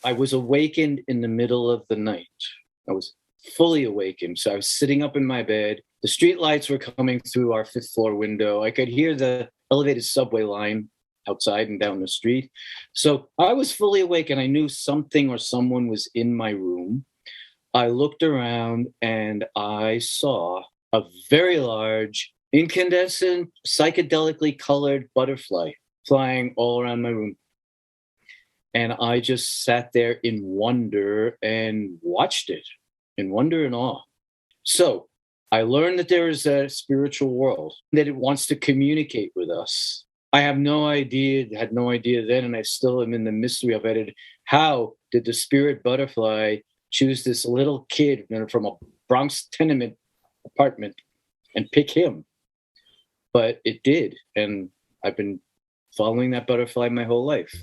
I was awakened in the middle of the night. I was fully awakened. So I was sitting up in my bed. The street lights were coming through our fifth floor window. I could hear the elevated subway line outside and down the street. So I was fully awake and I knew something or someone was in my room. I looked around and I saw a very large, incandescent, psychedelically colored butterfly flying all around my room. And I just sat there in wonder and watched it, in wonder and awe. So I learned that there is a spiritual world, that it wants to communicate with us. I have no idea, had no idea then, and I still am in the mystery of it. How did the spirit butterfly choose this little kid from a Bronx tenement apartment and pick him? But it did, and I've been following that butterfly my whole life.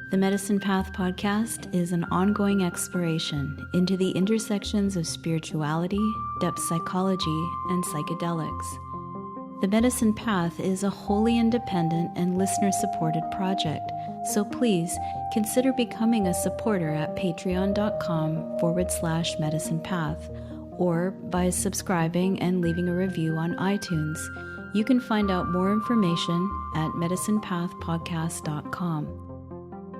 The Medicine Path podcast is an ongoing exploration into the intersections of spirituality, depth psychology, and psychedelics. The Medicine Path is a wholly independent and listener-supported project, so please consider becoming a supporter at patreon.com/medicinepath or by subscribing and leaving a review on iTunes. You can find out more information at medicinepathpodcast.com.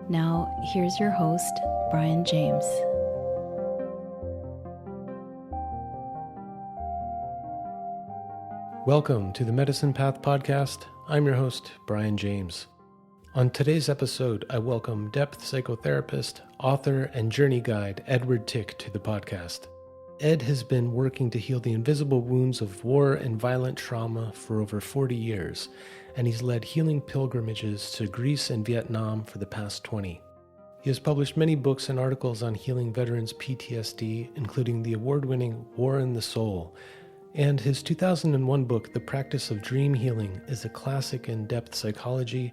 Now, here's your host, Brian James. Welcome to the Medicine Path podcast. I'm your host, Brian James. On today's episode, I welcome depth psychotherapist, author, and journey guide Edward Tick to the podcast. Ed has been working to heal the invisible wounds of war and violent trauma for over 40 years, and he's led healing pilgrimages to Greece and Viet Nam for the past 20. He has published many books and articles on healing veterans' PTSD, including the award-winning War in the Soul, and his 2001 book, The Practice of Dream Healing, is a classic in depth psychology.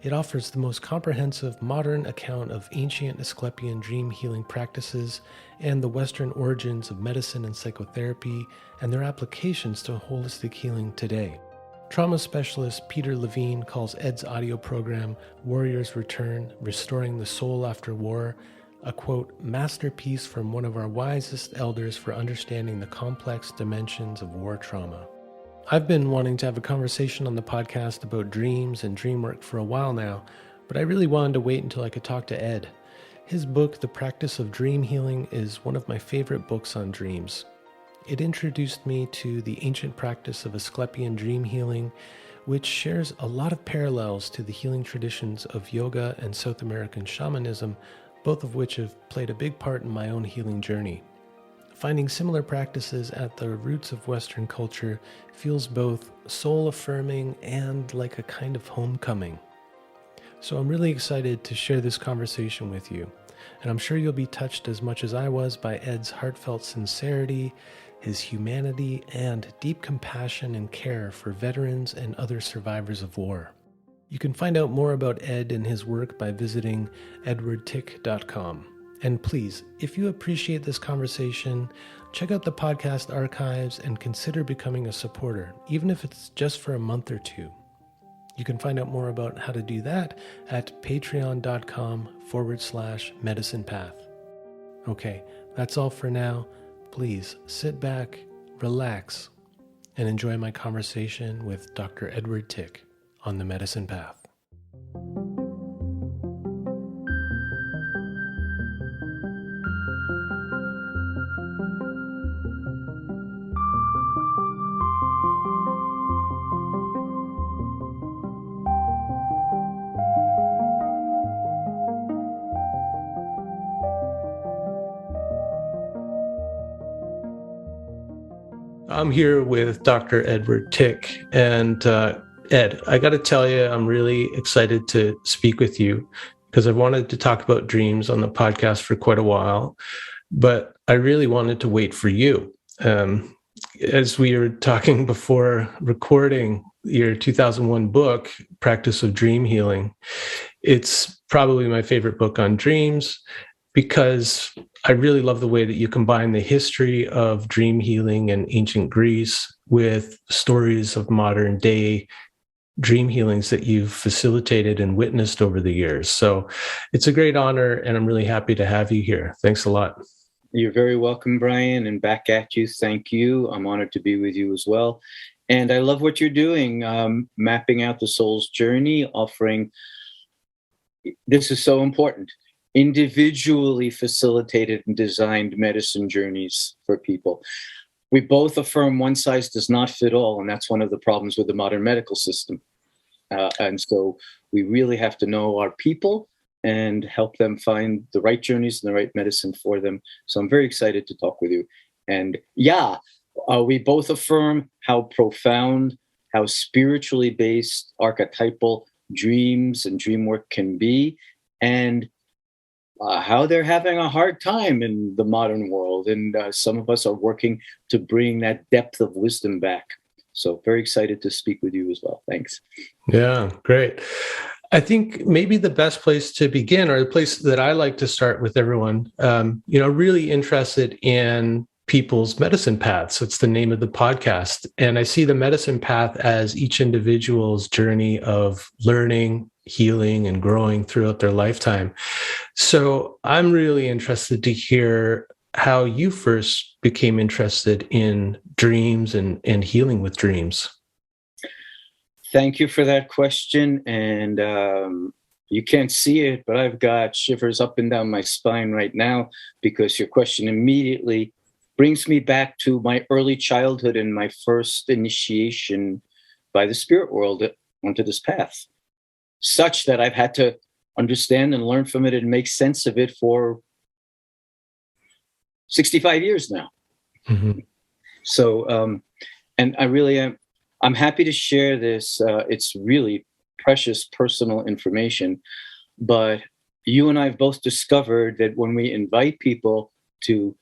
It offers the most comprehensive modern account of ancient Asklepian dream healing practices and the Western origins of medicine and psychotherapy and their applications to holistic healing today. Trauma specialist Peter Levine calls Ed's audio program, Warrior's Return, Restoring the Soul After War, a, quote, masterpiece from one of our wisest elders for understanding the complex dimensions of war trauma. I've been wanting to have a conversation on the podcast about dreams and dream work for a while now, but I really wanted to wait until I could talk to Ed. His book, The Practice of Dream Healing, is one of my favorite books on dreams. It introduced me to the ancient practice of Asklepian dream healing, which shares a lot of parallels to the healing traditions of yoga and South American shamanism, both of which have played a big part in my own healing journey. Finding similar practices at the roots of Western culture feels both soul-affirming and like a kind of homecoming. So I'm really excited to share this conversation with you, and I'm sure you'll be touched as much as I was by Ed's heartfelt sincerity, his humanity, and deep compassion and care for veterans and other survivors of war. You can find out more about Ed and his work by visiting edwardtick.com. And please, if you appreciate this conversation, check out the podcast archives and consider becoming a supporter, even if it's just for a month or two. You can find out more about how to do that at patreon.com/medicinepath. Okay, that's all for now. Please sit back, relax, and enjoy my conversation with Dr. Edward Tick on the Medicine Path. I'm here with Dr. Edward Tick, and Ed, I got to tell you, I'm really excited to speak with you because I've wanted to talk about dreams on the podcast for quite a while, but I really wanted to wait for you. As we were talking before recording your 2001 book, Practice of Dream Healing, it's probably my favorite book on dreams because I really love the way that you combine the history of dream healing in ancient Greece with stories of modern day dream healings that you've facilitated and witnessed over the years. So it's a great honor, and I'm really happy to have you here. Thanks a lot. You're very welcome, Brian, and back at you. Thank you. I'm honored to be with you as well. And I love what you're doing, mapping out the soul's journey, offering, this is so important, individually facilitated and designed medicine journeys for people. We both affirm one size does not fit all, and that's one of the problems with the modern medical system. And so we really have to know our people and help them find the right journeys and the right medicine for them. So I'm very excited to talk with you. And we both affirm how profound, how spiritually based archetypal dreams and dream work can be, and how they're having a hard time in the modern world. And some of us are working to bring that depth of wisdom back. So very excited to speak with you as well. Thanks. Yeah, great. I think maybe the best place to begin, or the place that I like to start with everyone, really interested in people's medicine paths. It's the name of the podcast. And I see the medicine path as each individual's journey of learning, healing, and growing throughout their lifetime. So I'm really interested to hear how you first became interested in dreams and healing with dreams. Thank you for that question. And you can't see it, but I've got shivers up and down my spine right now, because your question immediately brings me back to my early childhood and my first initiation by the spirit world onto this path, such that I've had to understand and learn from it and make sense of it for 65 years now. Mm-hmm. So, and I really am, I'm happy to share this. It's really precious personal information, but you and I have both discovered that when we invite people to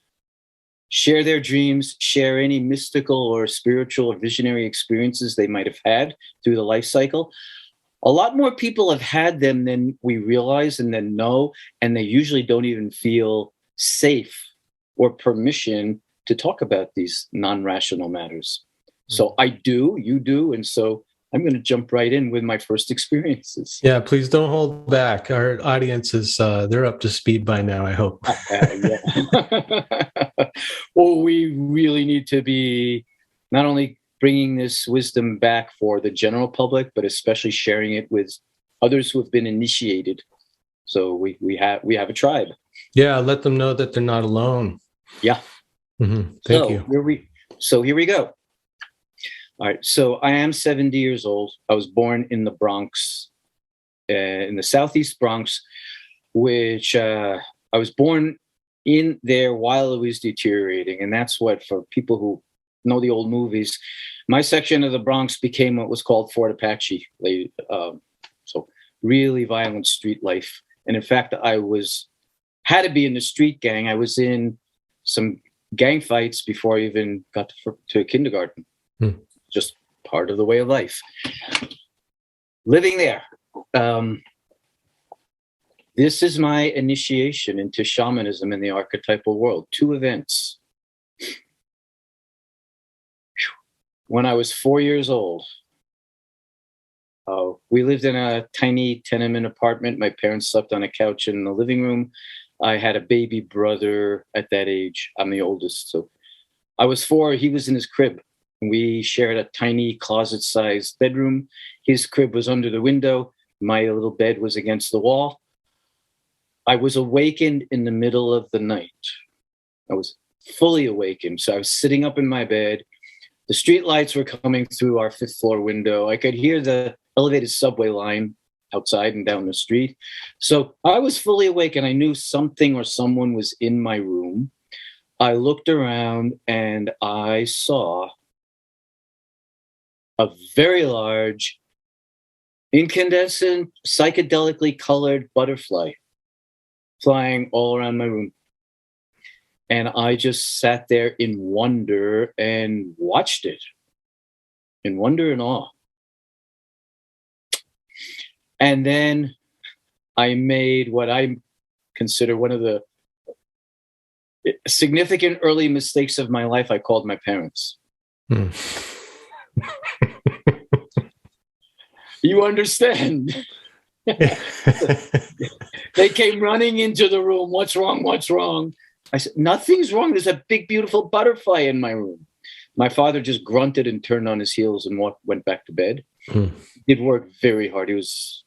share their dreams, share any mystical or spiritual or visionary experiences they might have had through the life cycle, a lot more people have had them than we realize and then know, and they usually don't even feel safe or permission to talk about these non-rational matters. So I do, you do, and so I'm going to jump right in with my first experiences. Yeah, please don't hold back. Our audience is, they're up to speed by now, I hope. Well, we really need to be not only bringing this wisdom back for the general public, but especially sharing it with others who have been initiated. So we have a tribe. Yeah, let them know that they're not alone. Yeah. Mm-hmm. Thank you. Here we go. All right. So I am 70 years old. I was born in the Bronx, in the Southeast Bronx, which I was born in there while it was deteriorating. And that's what, for people who know the old movies, my section of the Bronx became what was called Fort Apache. So really violent street life. And in fact, I had to be in the street gang. I was in some gang fights before I even got to kindergarten. Just part of the way of life. Living there. This is my initiation into shamanism in the archetypal world. 2 events. When I was 4 years old, we lived in a tiny tenement apartment. My parents slept on a couch in the living room. I had a baby brother at that age. I'm the oldest. So I was 4. He was in his crib. We shared a tiny closet-sized bedroom. His crib was under the window. My little bed was against the wall. I was awakened in the middle of the night. I was fully awakened. So I was sitting up in my bed. The street lights were coming through our 5th floor window. I could hear the elevated subway line outside and down the street. So I was fully awake, and I knew something or someone was in my room. I looked around and I saw a very large, incandescent, psychedelically colored butterfly flying all around my room. And I just sat there in wonder and watched it, in wonder and awe. And then I made what I consider one of the significant early mistakes of my life. I called my parents. You understand? They came running into the room. What's wrong? What's wrong? I said, nothing's wrong. There's a big, beautiful butterfly in my room. My father just grunted and turned on his heels and went back to bed. He did work very hard. He was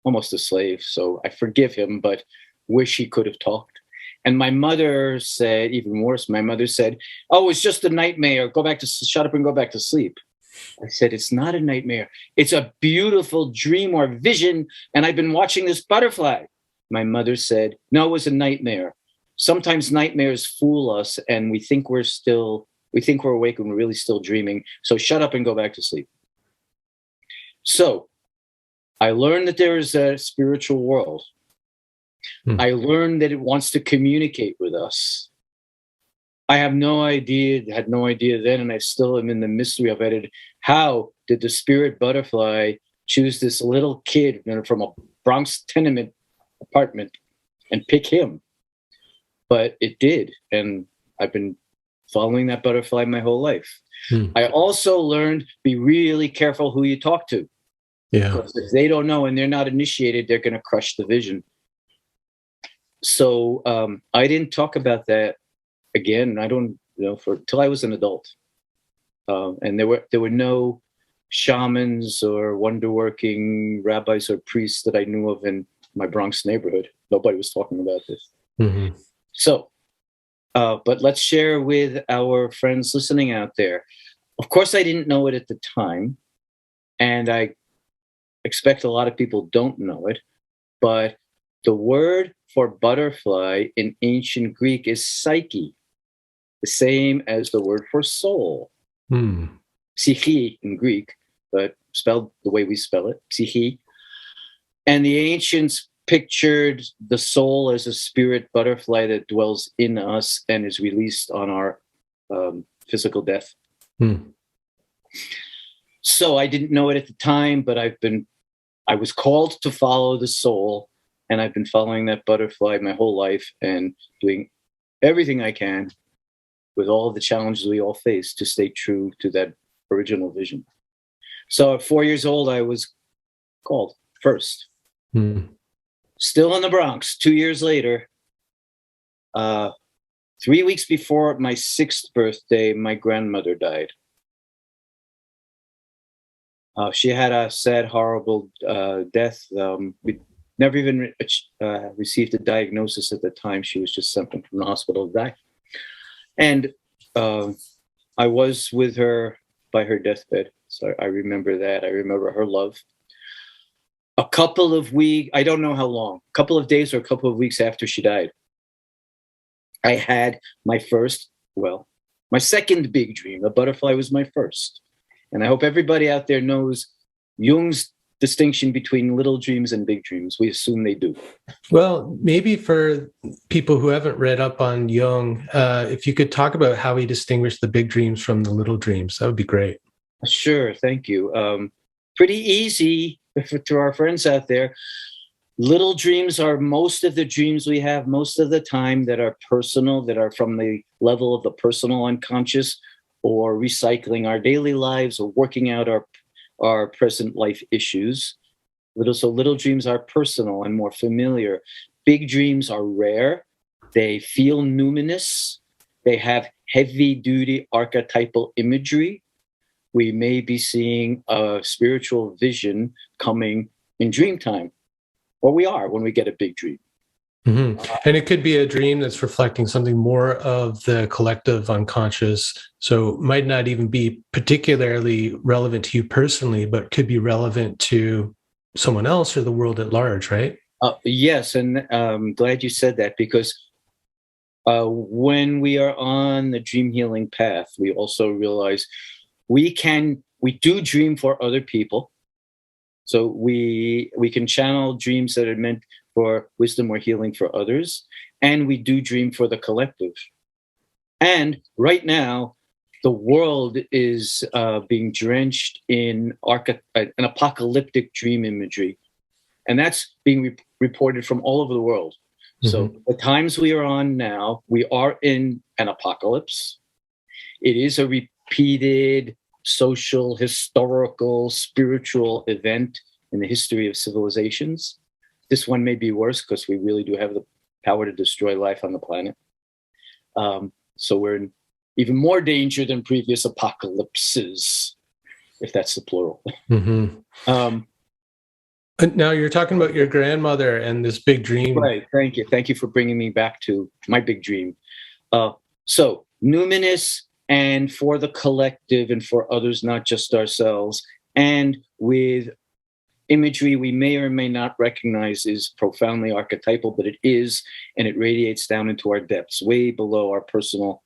almost a slave, so I forgive him, but wish he could have talked. And my mother said, even worse, my mother said, oh, it's just a nightmare. Shut up and go back to sleep. I said, it's not a nightmare. It's a beautiful dream or vision, and I've been watching this butterfly. My mother said, no, it was a nightmare. Sometimes nightmares fool us, and we think we're awake when we're really still dreaming. So shut up and go back to sleep. So I learned that there is a spiritual world. I learned that it wants to communicate with us. I had no idea then, and I still am in the mystery of it. How did the spirit butterfly choose this little kid from a Bronx tenement apartment and pick him? But it did, and I've been following that butterfly my whole life. I also learned, be really careful who you talk to. Yeah. Because if they don't know and they're not initiated, they're going to crush the vision. So I didn't talk about that again. I don't, till I was an adult. And there were no shamans or wonder-working rabbis or priests that I knew of in my Bronx neighborhood. Nobody was talking about this. So, but let's share with our friends listening out there. Of course, I didn't know it at the time, and I expect a lot of people don't know it, but the word for butterfly in ancient Greek is psyche, the same as the word for soul. Psyche in Greek, but spelled the way we spell it, psyche. And the ancients pictured the soul as a spirit butterfly that dwells in us and is released on our physical death. So I didn't know it at the time, but I was called to follow the soul, and I've been following that butterfly my whole life and doing everything I can with all of the challenges we all face to stay true to that original vision. So at 4 years old, I was called first. Still in the Bronx, 2 years later, 3 weeks before my 6th birthday, my grandmother died. She had a sad, horrible death. We never even received a diagnosis at the time. She was just sent from the hospital to die. And I was with her by her deathbed. So I remember that. I remember her love. A couple of weeks, I don't know how long, a couple of days or a couple of weeks after she died, I had my second big dream. A butterfly was my first. And I hope everybody out there knows Jung's distinction between little dreams and big dreams. We assume they do. Well, maybe for people who haven't read up on Jung, if you could talk about how he distinguished the big dreams from the little dreams, that would be great. Sure, thank you. Pretty easy to our friends out there. Little dreams are most of the dreams we have most of the time that are personal, that are from the level of the personal unconscious, or recycling our daily lives, or working out our present life issues. Little dreams are personal and more familiar. Big dreams are rare. They feel numinous. They have heavy-duty archetypal imagery. We may be seeing a spiritual vision coming in dream time, or we are when we get a big dream. And it could be a dream that's reflecting something more of the collective unconscious. So it might not even be particularly relevant to you personally, but could be relevant to someone else or the world at large, right? Yes, and I'm glad you said that, because when we are on the dream healing path, we also realize we do dream for other people. So we can channel dreams that are meant for wisdom or healing for others, and we do dream for the collective. And right now, the world is being drenched in an apocalyptic dream imagery, and that's being reported from all over the world. So the times we are on now, we are in an apocalypse. It is a repeated social, historical, spiritual event in the history of civilizations. This one may be worse because we really do have the power to destroy life on the planet. So we're in even more danger than previous apocalypses, if that's the plural. Mm-hmm. Now you're talking about your grandmother and this big dream. Right. Thank you. Thank you for bringing me back to my big dream. So numinous and for the collective and for others, not just ourselves, and with imagery we may or may not recognize is profoundly archetypal, but it is, and it radiates down into our depths, way below our personal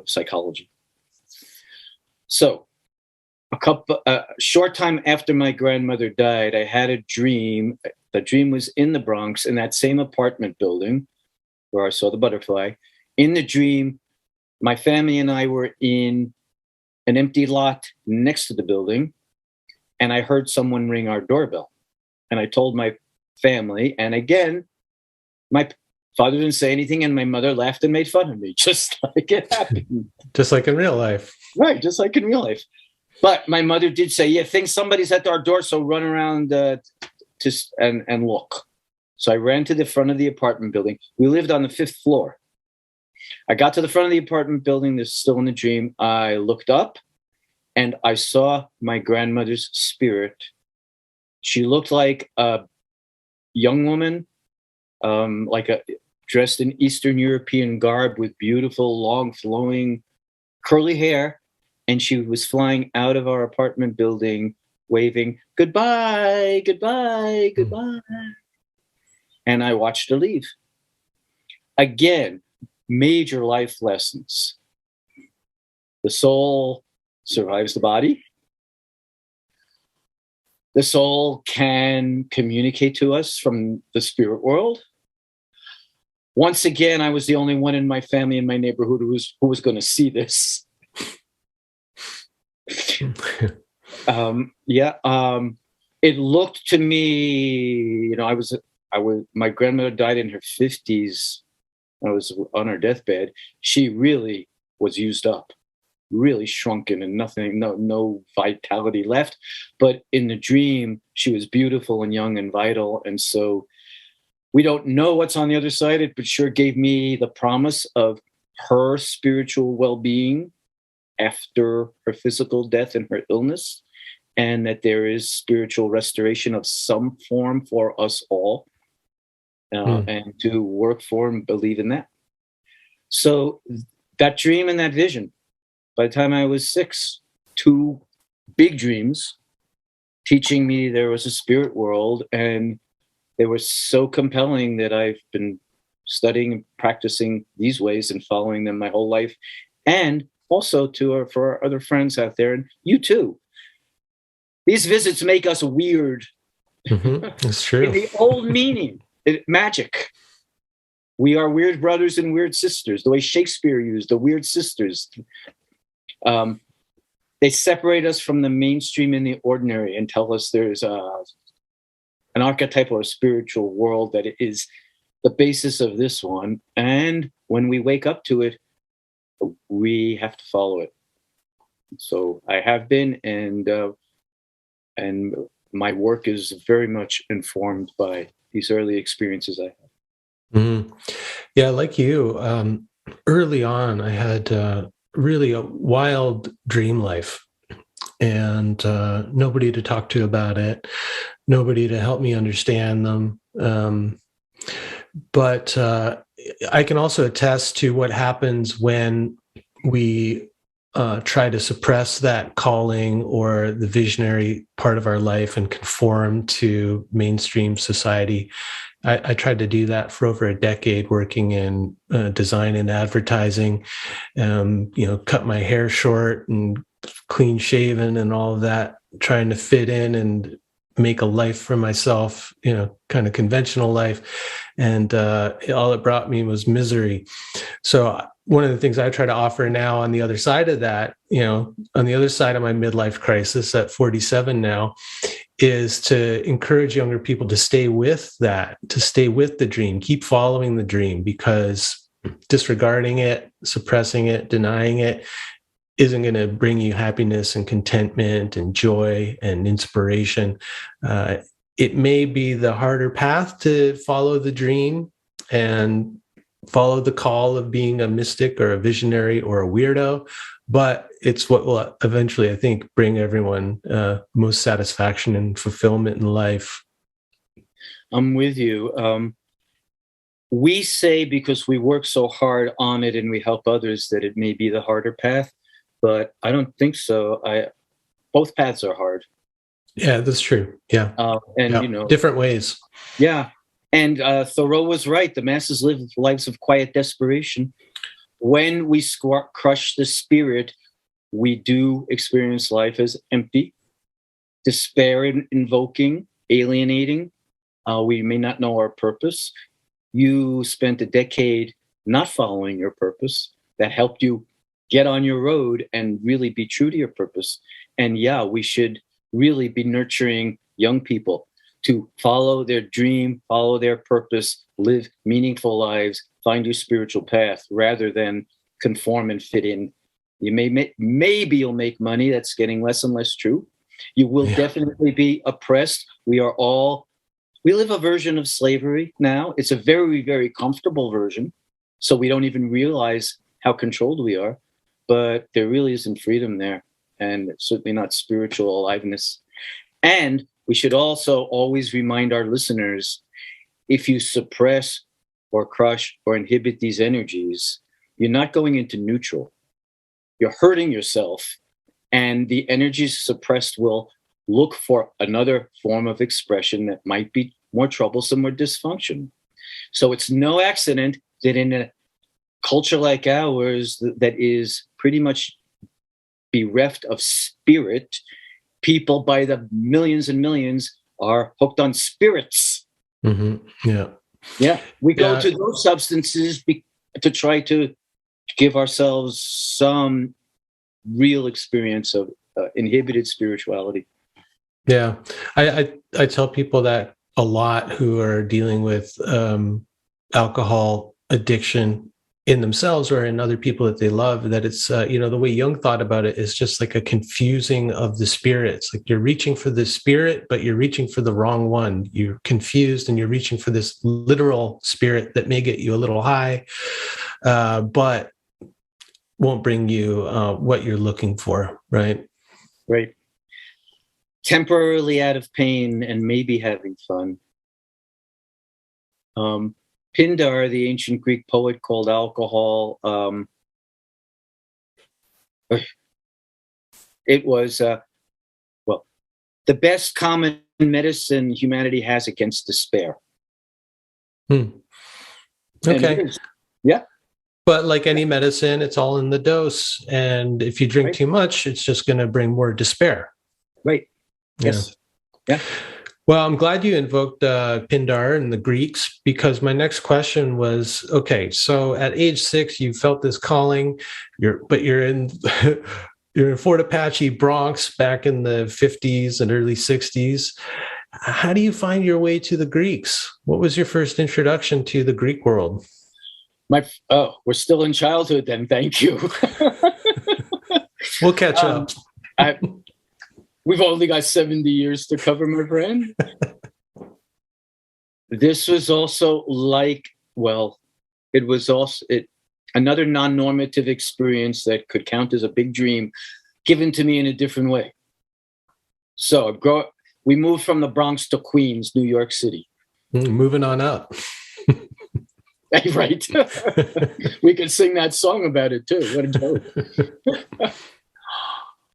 psychology. So a short time after my grandmother died, I had a dream. The dream was in the Bronx, in that same apartment building where I saw the butterfly. In the dream, my family and I were in an empty lot next to the building, and I heard someone ring our doorbell. And I told my family, and again, my father didn't say anything, and my mother laughed and made fun of me, just like it happened. Just like in real life. Right, just like in real life. But my mother did say, yeah, think somebody's at our door, so run around and look. So I ran to the front of the apartment building. We lived on the 5th floor. I got to the front of the apartment building. This is still in the dream. I looked up, and I saw my grandmother's spirit. She looked like a young woman, dressed in Eastern European garb with beautiful, long, flowing, curly hair. And she was flying out of our apartment building, waving, goodbye, goodbye, goodbye. And I watched her leave. Again, major life lessons. The soul survives the body. The soul can communicate to us from the spirit world. Once again, I was the only one in my family in my neighborhood who was going to see this. It looked to me, my grandmother died in her 50s. I was on her deathbed. She really was used up, really shrunken, and no vitality left. But in the dream, she was beautiful and young and vital. And so we don't know what's on the other side. It sure gave me the promise of her spiritual well-being after her physical death and her illness, and that there is spiritual restoration of some form for us all, and to work for and believe in that. So that dream and that vision, by the time I was 6, 2 big dreams teaching me there was a spirit world, and they were so compelling that I've been studying and practicing these ways and following them my whole life. And also for our other friends out there, and you too. These visits make us weird. That's true. In the old meaning, magic. We are weird brothers and weird sisters. The way Shakespeare used the weird sisters. They separate us from the mainstream and the ordinary and tell us there's an archetypal or spiritual world that is the basis of this one. And when we wake up to it, we have to follow it. So I have been, and my work is very much informed by these early experiences I have. Mm-hmm. Yeah, like you, early on, I had really a wild dream life, and nobody to talk to about it, nobody to help me understand them. But I can also attest to what happens when we try to suppress that calling or the visionary part of our life and conform to mainstream society. I tried to do that for over a decade, working in design and advertising, cut my hair short and clean shaven and all of that, trying to fit in and make a life for myself, kind of conventional life. And all it brought me was misery. So one of the things I try to offer now on the other side of that, on the other side of my midlife crisis at 47 now, is to encourage younger people to stay with that, to stay with the dream, keep following the dream, because disregarding it, suppressing it, denying it isn't going to bring you happiness and contentment and joy and inspiration. It may be the harder path to follow the dream and follow the call of being a mystic or a visionary or a weirdo, but it's what will eventually, I think, bring everyone most satisfaction and fulfillment in life. I'm with you. We say because we work so hard on it and we help others that it may be the harder path, but I don't think so. Both paths are hard. Yeah, that's true. Yeah. Different ways. Yeah. And Thoreau was right. The masses live lives of quiet desperation. When we crush the spirit, we do experience life as empty, despair invoking, alienating. We may not know our purpose. You spent a decade not following your purpose that helped you get on your road and really be true to your purpose. And yeah, we should really be nurturing young people to follow their dream, follow their purpose, live meaningful lives, find your spiritual path rather than conform and fit in. You maybe you'll make money. That's getting less and less true. You will definitely be oppressed. We live a version of slavery now. It's a very, very comfortable version. So we don't even realize how controlled we are. But there really isn't freedom there, and certainly not spiritual aliveness. And we should also always remind our listeners, if you suppress or crush or inhibit these energies, you're not going into neutral. You're hurting yourself, and the energies suppressed will look for another form of expression that might be more troublesome or dysfunctional. So it's no accident that in a culture like ours that is pretty much bereft of spirit, people by the millions and millions are hooked on spirits. Mm-hmm. Yeah. We go to those substances to try to give ourselves some real experience of inhibited spirituality. Yeah. I tell people that a lot who are dealing with alcohol addiction in themselves or in other people that they love, that it's, the way Jung thought about it is just like a confusing of the spirits. Like you're reaching for the spirit, but you're reaching for the wrong one. You're confused and you're reaching for this literal spirit that may get you a little high, but won't bring you what you're looking for, right? Right. Temporarily out of pain and maybe having fun. Pindar, the ancient Greek poet, called alcohol. It was, the best common medicine humanity has against despair. Okay. Yeah. But like any medicine, it's all in the dose. And if you drink too much, it's just going to bring more despair. Right. Yes. Yeah. Well, I'm glad you invoked Pindar and the Greeks, because my next question was, okay, so at age 6, you felt this calling, you're in you're in Fort Apache, Bronx, back in the 50s and early 60s. How do you find your way to the Greeks? What was your first introduction to the Greek world? We're still in childhood then. Thank you. We'll catch up. We've only got 70 years to cover, my friend. This was also another non-normative experience that could count as a big dream given to me in a different way. So we moved from the Bronx to Queens, New York City. Moving on up. Right. We could sing that song about it too. What a joke.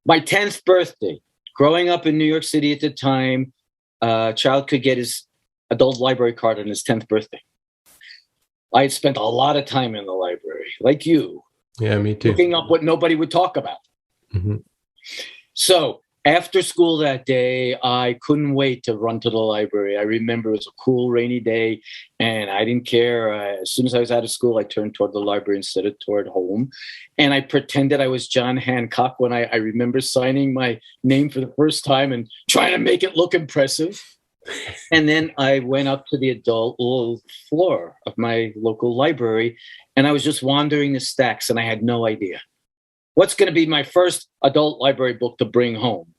My 10th birthday. Growing up in New York City at the time, a child could get his adult library card on his 10th birthday. I had spent a lot of time in the library, like you. Yeah, me too. Looking up what nobody would talk about. Mm-hmm. So after school that day, I couldn't wait to run to the library. I remember it was a cool, rainy day, and I didn't care. As soon as I was out of school, I turned toward the library instead of toward home. And I pretended I was John Hancock when I remember signing my name for the first time and trying to make it look impressive. And then I went up to the adult floor of my local library, and I was just wandering the stacks, and I had no idea. what's going to be my first adult library book to bring home?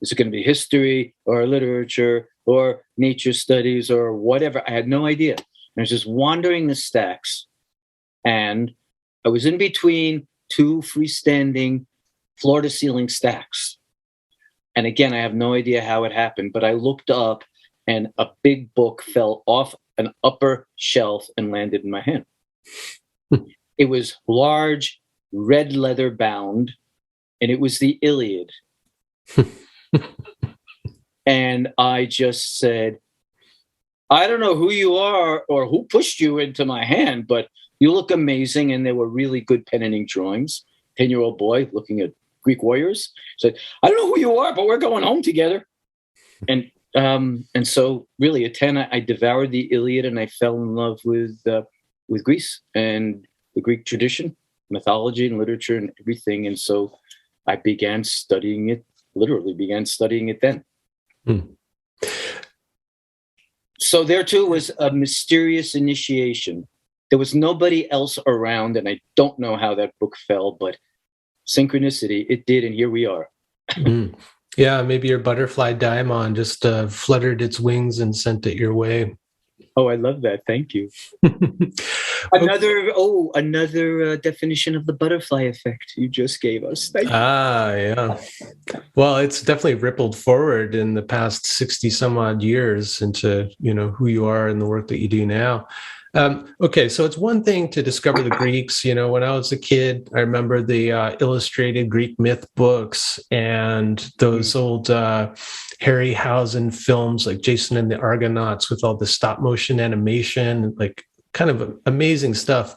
Is it going to be history or literature or nature studies or whatever? I had no idea. I was just wandering the stacks, and I was in between two freestanding floor-to-ceiling stacks. And again, I have no idea how it happened, but I looked up and a big book fell off an upper shelf and landed in my hand. It was large, red leather bound, and it was the Iliad. And I just said, I don't know who you are or who pushed you into my hand, but you look amazing. And there were really good pen and ink drawings. 10-year-old boy looking at Greek warriors. Said, I don't know who you are, but we're going home together. And so really at 10, I devoured the Iliad, and I fell in love with Greece and the Greek tradition, mythology and literature and everything. And so I began studying it, literally began studying it then. So there too was a mysterious initiation. There was nobody else around, and I don't know how that book fell, but synchronicity, it did, and here we are. Yeah, maybe your butterfly daimon just fluttered its wings and sent it your way. Oh, I love that. Thank you. Another definition of the butterfly effect you just gave us. Thank you. Yeah. Well, it's definitely rippled forward in the past 60 some odd years into, who you are and the work that you do now. Okay, so it's one thing to discover the Greeks. When I was a kid, I remember the illustrated Greek myth books and those old Harryhausen films like Jason and the Argonauts with all the stop motion animation, like kind of amazing stuff.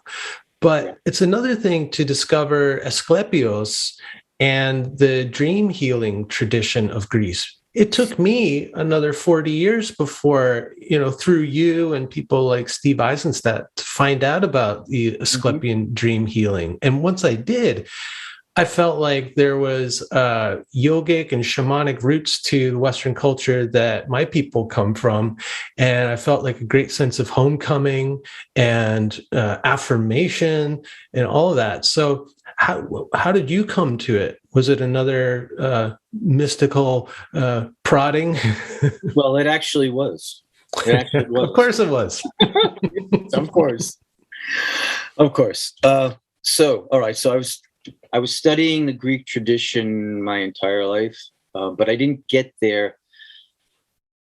But it's another thing to discover Asklepios and the dream healing tradition of Greece. It took me another 40 years before, through you and people like Steve Eisenstadt, to find out about the Asklepian dream healing. And once I did, I felt like there was yogic and shamanic roots to the Western culture that my people come from. And I felt like a great sense of homecoming and affirmation and all of that. So how did you come to it? Was it another mystical prodding? Well, it actually was. Of course it was. Of course. So, all right. So I was studying the Greek tradition my entire life, but I didn't get there.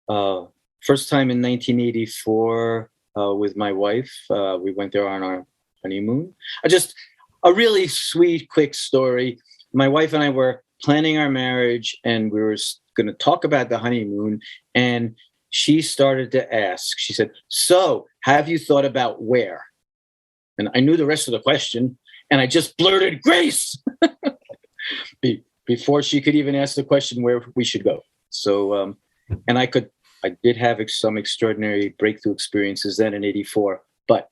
First time in 1984 with my wife. We went there on our honeymoon. A really sweet, quick story. My wife and I were planning our marriage, and we were going to talk about the honeymoon. And she started to ask, she said, so have you thought about where? And I knew the rest of the question, and I just blurted Greece before she could even ask the question where we should go. So, and I did have some extraordinary breakthrough experiences then in 84, but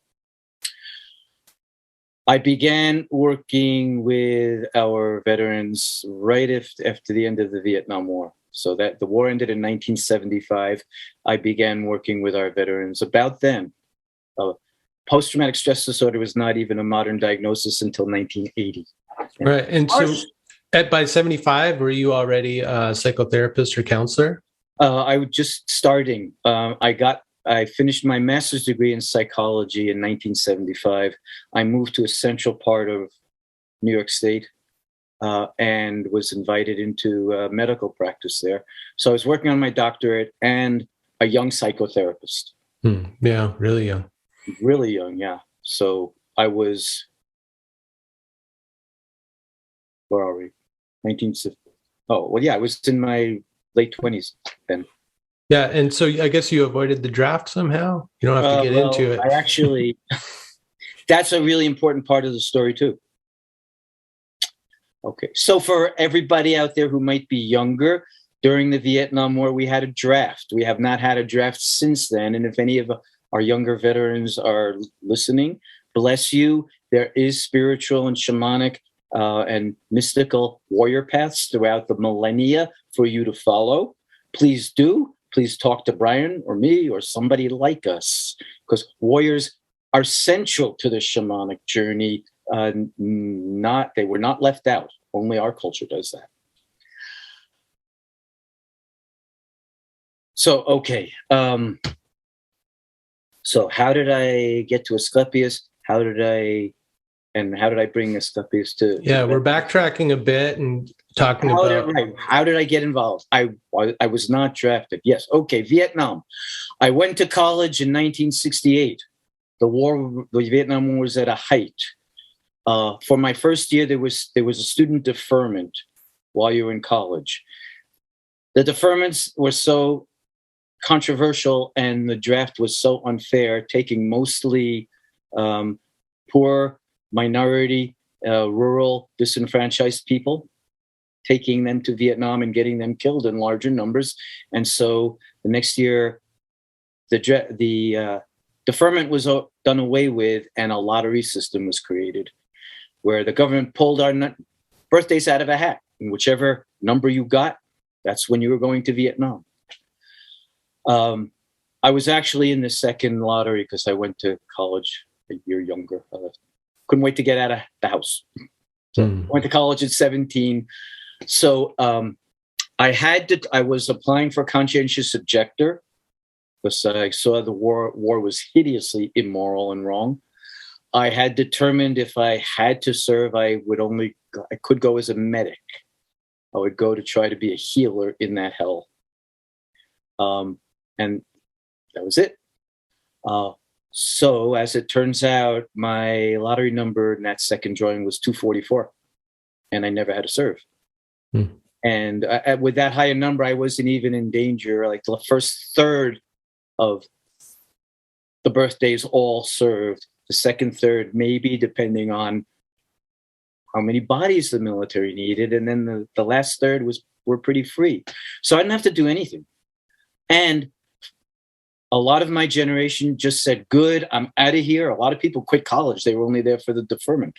I began working with our veterans right after the end of the Vietnam War. So that the war ended in 1975. I began working with our veterans about then. Post-traumatic stress disorder was not even a modern diagnosis until 1980. Right. And so by 75, were you already a psychotherapist or counselor? I was just starting. I finished my master's degree in psychology in 1975. I moved to a central part of New York State and was invited into medical practice there. So I was working on my doctorate and a young psychotherapist. Yeah, really young. Really young, yeah. So I was, where are we? 1960. Oh, well, yeah, I was in my late 20s then. Yeah, and so I guess you avoided the draft somehow? You don't have to get into it. I actually, that's a really important part of the story too. Okay, so for everybody out there who might be younger, during the Vietnam War, we had a draft. We have not had a draft since then. And if any of our younger veterans are listening, bless you. There is spiritual and shamanic and mystical warrior paths throughout the millennia for you to follow. Please do. Please talk to Brian or me or somebody like us, because warriors are central to the shamanic journey They were not left out. Only our culture does that. So, okay. So how did I get to Asklepios? How did I bring Asklepios to? Yeah, we're backtracking a bit and talking about. How did I get involved? I was not drafted. Yes. Okay. Vietnam. I went to college in 1968. The Vietnam War was at a height. For my first year, there was a student deferment while you were in college. The deferments were so controversial and the draft was so unfair, taking mostly poor, minority, rural, disenfranchised people, taking them to Vietnam and getting them killed in larger numbers. And so the next year, the deferment was done away with and a lottery system was created where the government pulled our birthdays out of a hat. And whichever number you got, that's when you were going to Vietnam. I was actually in the second lottery because I went to college a year younger. Couldn't wait to get out of the house. So went to college at 17. So I was applying for conscientious objector because I saw the war was hideously immoral and wrong. I had determined if I had to serve, I could go as a medic. I would go to try to be a healer in that hell. And that was it. So as it turns out, my lottery number in that second drawing was 244, and I never had to serve. And with that higher number, I wasn't even in danger. Like the first third of the birthdays all served. The second third, maybe, depending on how many bodies the military needed. And then the last third were pretty free. So I didn't have to do anything. And a lot of my generation just said, good, I'm out of here. A lot of people quit college. They were only there for the deferment.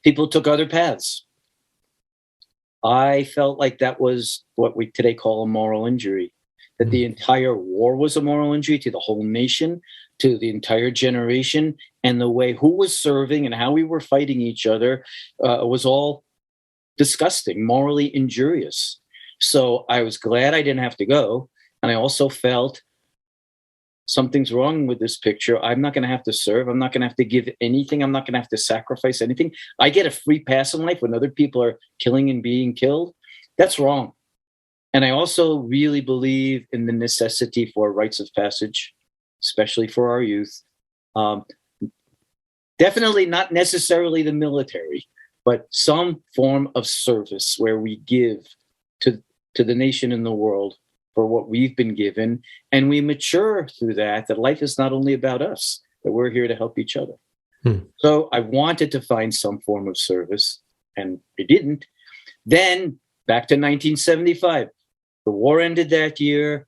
People took other paths. I felt like that was what we today call a moral injury, that the entire war was a moral injury to the whole nation, to the entire generation, and the way who was serving and how we were fighting each other was all disgusting, morally injurious. So I was glad I didn't have to go. And I also felt something's wrong with this picture. I'm not going to have to serve. I'm not going to have to give anything. I'm not going to have to sacrifice anything. I get a free pass in life when other people are killing and being killed. That's wrong. And I also really believe in the necessity for rites of passage, especially for our youth. Definitely not necessarily the military, but some form of service where we give to the nation and the world for what we've been given, and we mature through that life is not only about us, that we're here to help each other. So I wanted to find some form of service, and I didn't. Then, back to 1975, the war ended that year.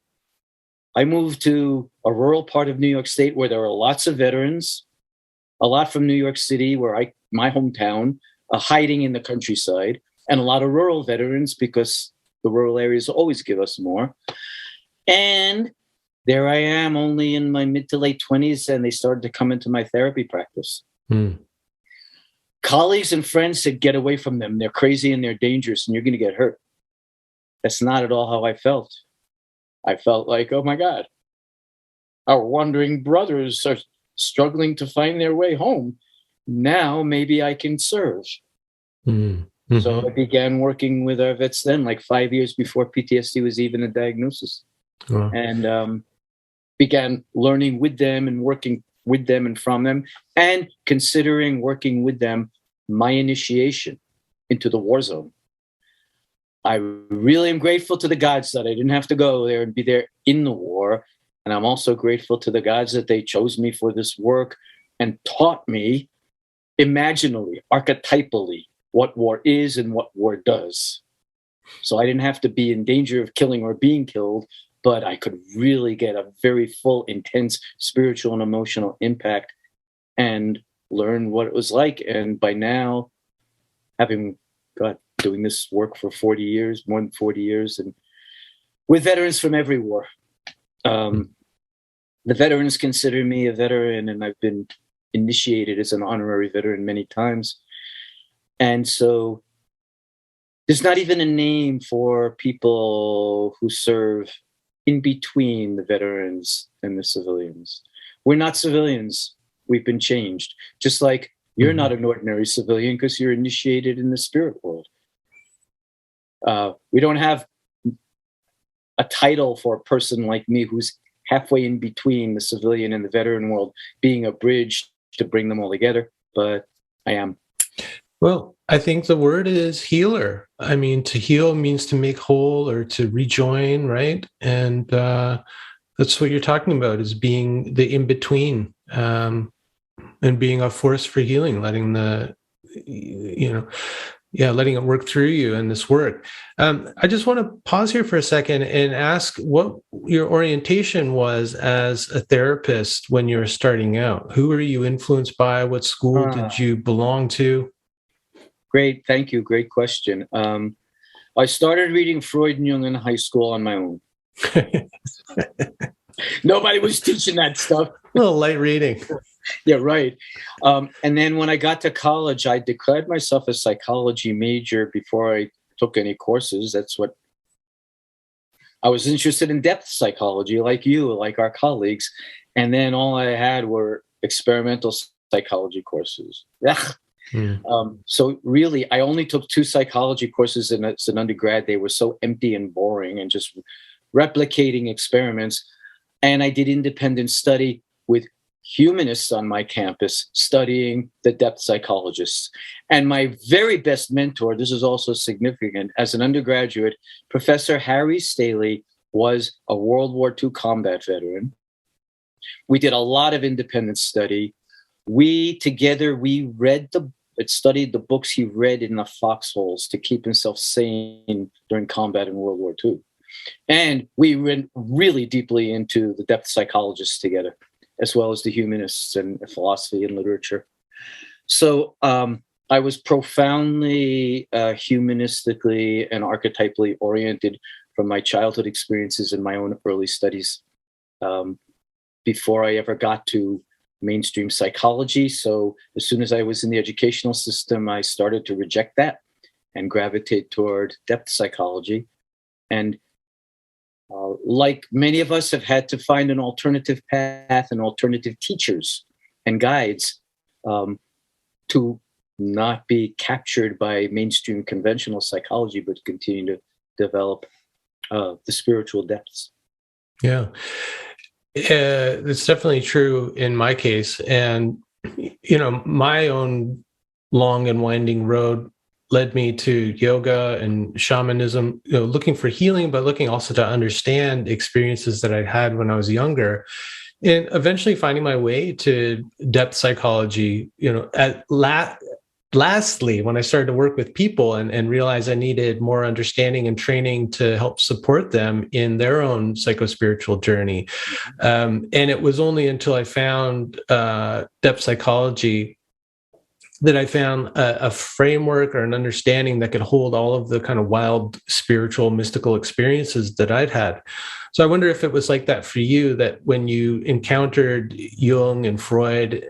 I moved to a rural part of New York State where there were lots of veterans, a lot from New York City, my hometown, hiding in the countryside, and a lot of rural veterans because the rural areas always give us more. And there I am, only in my mid to late 20s, and they started to come into my therapy practice. Colleagues and friends said, get away from them. They're crazy and they're dangerous and you're going to get hurt. That's not at all how I felt. I felt like, oh my God, our wandering brothers are struggling to find their way home. Now maybe I can serve. So I began working with our vets then, like 5 years before PTSD was even a diagnosis. And began learning with them and working with them and from them, and considering working with them my initiation into the war zone. I really am grateful to the gods that I didn't have to go there and be there in the war. And I'm also grateful to the gods that they chose me for this work and taught me imaginally, archetypally, what war is and what war does. So I didn't have to be in danger of killing or being killed, but I could really get a very full, intense spiritual and emotional impact and learn what it was like. And by now, having doing this work for 40 years, more than 40 years, and with veterans from every war. The veterans consider me a veteran, and I've been initiated as an honorary veteran many times. And so there's not even a name for people who serve in between the veterans and the civilians. We're not civilians. We've been changed. Just like you're not an ordinary civilian because you're initiated in the spirit world. We don't have a title for a person like me who's halfway in between the civilian and the veteran world, being a bridge to bring them all together, but I am. Well, I think the word is healer. I mean, to heal means to make whole or to rejoin, right? And that's what you're talking about, is being the in-between, and being a force for healing, letting letting it work through you in this work. I just want to pause here for a second and ask what your orientation was as a therapist when you were starting out. Who were you influenced by? What school did you belong to? Great. Thank you. Great question. I started reading Freud and Jung in high school on my own. Nobody was teaching that stuff. A little light reading. Yeah, right. And then when I got to college, I declared myself a psychology major before I took any courses. That's what I was interested in, depth psychology, like you, like our colleagues. And then all I had were experimental psychology courses. So really, I only took 2 psychology courses as an undergrad. They were so empty and boring and just replicating experiments. And I did independent study with humanists on my campus studying the depth psychologists. And my very best mentor, this is also significant, as an undergraduate, Professor Harry Staley was a World War II combat veteran. We did a lot of independent study. We studied the books he read in the foxholes to keep himself sane during combat in World War II. And we went really deeply into the depth psychologists together, as well as the humanists and philosophy and literature. So I was profoundly humanistically and archetypally oriented from my childhood experiences and my own early studies before I ever got to mainstream psychology. So as soon as I was in the educational system, I started to reject that and gravitate toward depth psychology. And like many of us have had to find an alternative path and alternative teachers and guides to not be captured by mainstream conventional psychology, but continue to develop the spiritual depths. Yeah. It's definitely true in my case. And, my own long and winding road led me to yoga and shamanism, looking for healing, but looking also to understand experiences that I'd had when I was younger, and eventually finding my way to depth psychology, lastly, when I started to work with people and realized I needed more understanding and training to help support them in their own psychospiritual journey. And it was only until I found depth psychology that I found a framework or an understanding that could hold all of the kind of wild spiritual, mystical experiences that I'd had. So I wonder if it was like that for you, that when you encountered Jung and Freud,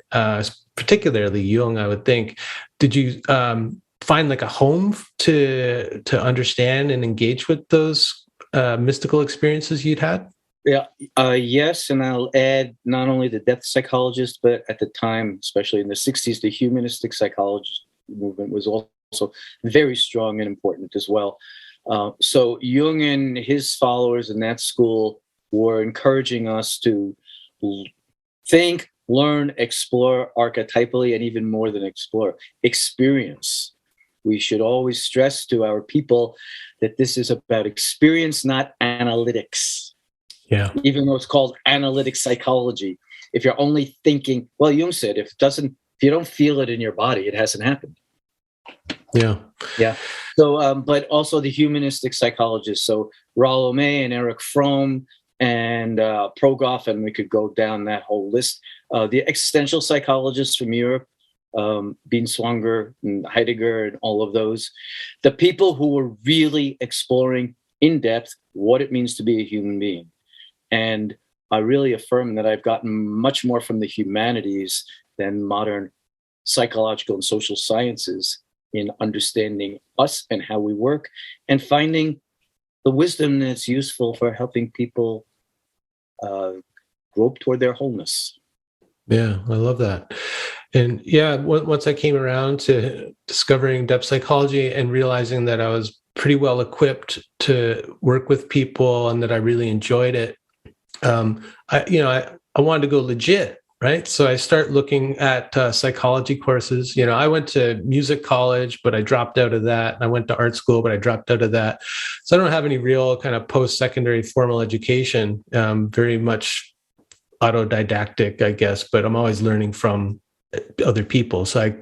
particularly Jung, I would think, did you find like a home to understand and engage with those mystical experiences you'd had? Yeah, yes, and I'll add not only the depth psychologist, but at the time, especially in the 60s, the humanistic psychologist movement was also very strong and important as well. So Jung and his followers in that school were encouraging us to think, learn, explore archetypally, and even more than explore, experience. We should always stress to our people that this is about experience, not analytics. Yeah. Even though it's called analytic psychology. If you're only thinking, well, Jung said, if you don't feel it in your body, it hasn't happened. Yeah. Yeah. So, but also the humanistic psychologists. So Rollo May and Erich Fromm and Progoff, and we could go down that whole list. The existential psychologists from Europe, Binswanger and Heidegger and all of those. The people who were really exploring in depth what it means to be a human being. And I really affirm that I've gotten much more from the humanities than modern psychological and social sciences in understanding us and how we work, and finding the wisdom that's useful for helping people grope toward their wholeness. Yeah, I love that. And yeah, once I came around to discovering depth psychology and realizing that I was pretty well equipped to work with people and that I really enjoyed it, I wanted to go legit, right? So I start looking at psychology courses. I went to music college, but I dropped out of that. I went to art school, but I dropped out of that. So I don't have any real kind of post-secondary formal education, very much autodidactic, I guess, but I'm always learning from other people. So I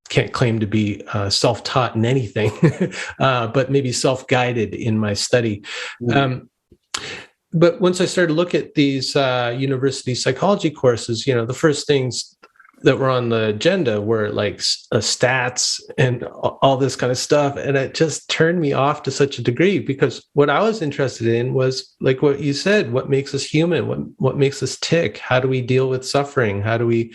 can't claim to be self-taught in anything, but maybe self-guided in my study. But once I started to look at these university psychology courses, the first things that were on the agenda were like stats and all this kind of stuff. And it just turned me off to such a degree, because what I was interested in was, like what you said, what makes us human, what makes us tick? How do we deal with suffering? How do we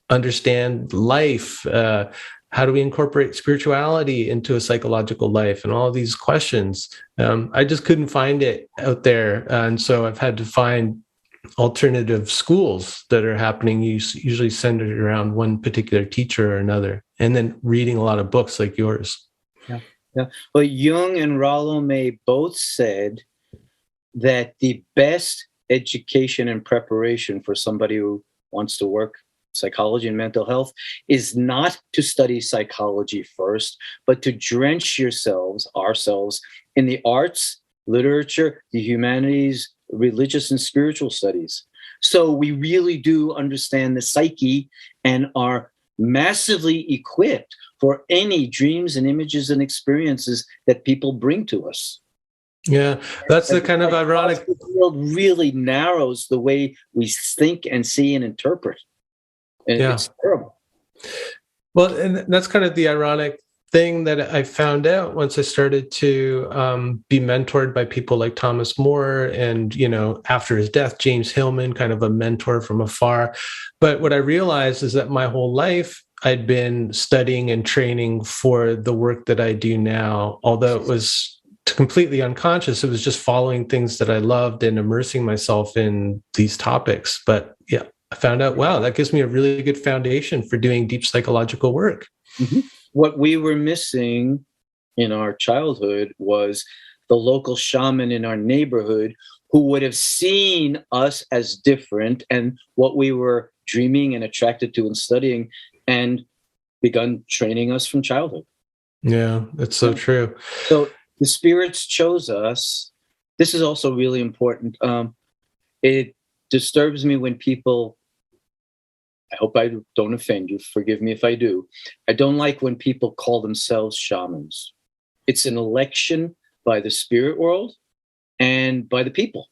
understand life? How do we incorporate spirituality into a psychological life? And all of these questions. I just couldn't find it out there. And so I've had to find alternative schools that are happening, usually centered around one particular teacher or another, and then reading a lot of books like yours. Yeah. Well, Jung and Rollo May both said that the best education and preparation for somebody who wants to work psychology and mental health is not to study psychology first, but to drench ourselves in the arts, literature, the humanities, religious and spiritual studies. So we really do understand the psyche and are massively equipped for any dreams and images and experiences that people bring to us. Yeah, that's the kind of ironic. The world really narrows the way we think and see and interpret. And it's terrible. Well, and that's kind of the ironic thing that I found out once I started to be mentored by people like Thomas More and, after his death, James Hillman, kind of a mentor from afar. But what I realized is that my whole life I'd been studying and training for the work that I do now, although it was completely unconscious. It was just following things that I loved and immersing myself in these topics. But yeah, I found out, wow, that gives me a really good foundation for doing deep psychological work. Mm-hmm. What we were missing in our childhood was the local shaman in our neighborhood who would have seen us as different and what we were dreaming and attracted to and studying, and begun training us from childhood. Yeah, that's so true. So the spirits chose us. This is also really important. It disturbs me when people, I hope I don't offend you, forgive me if I do, I don't like when people call themselves shamans. It's an election by the spirit world and by the people.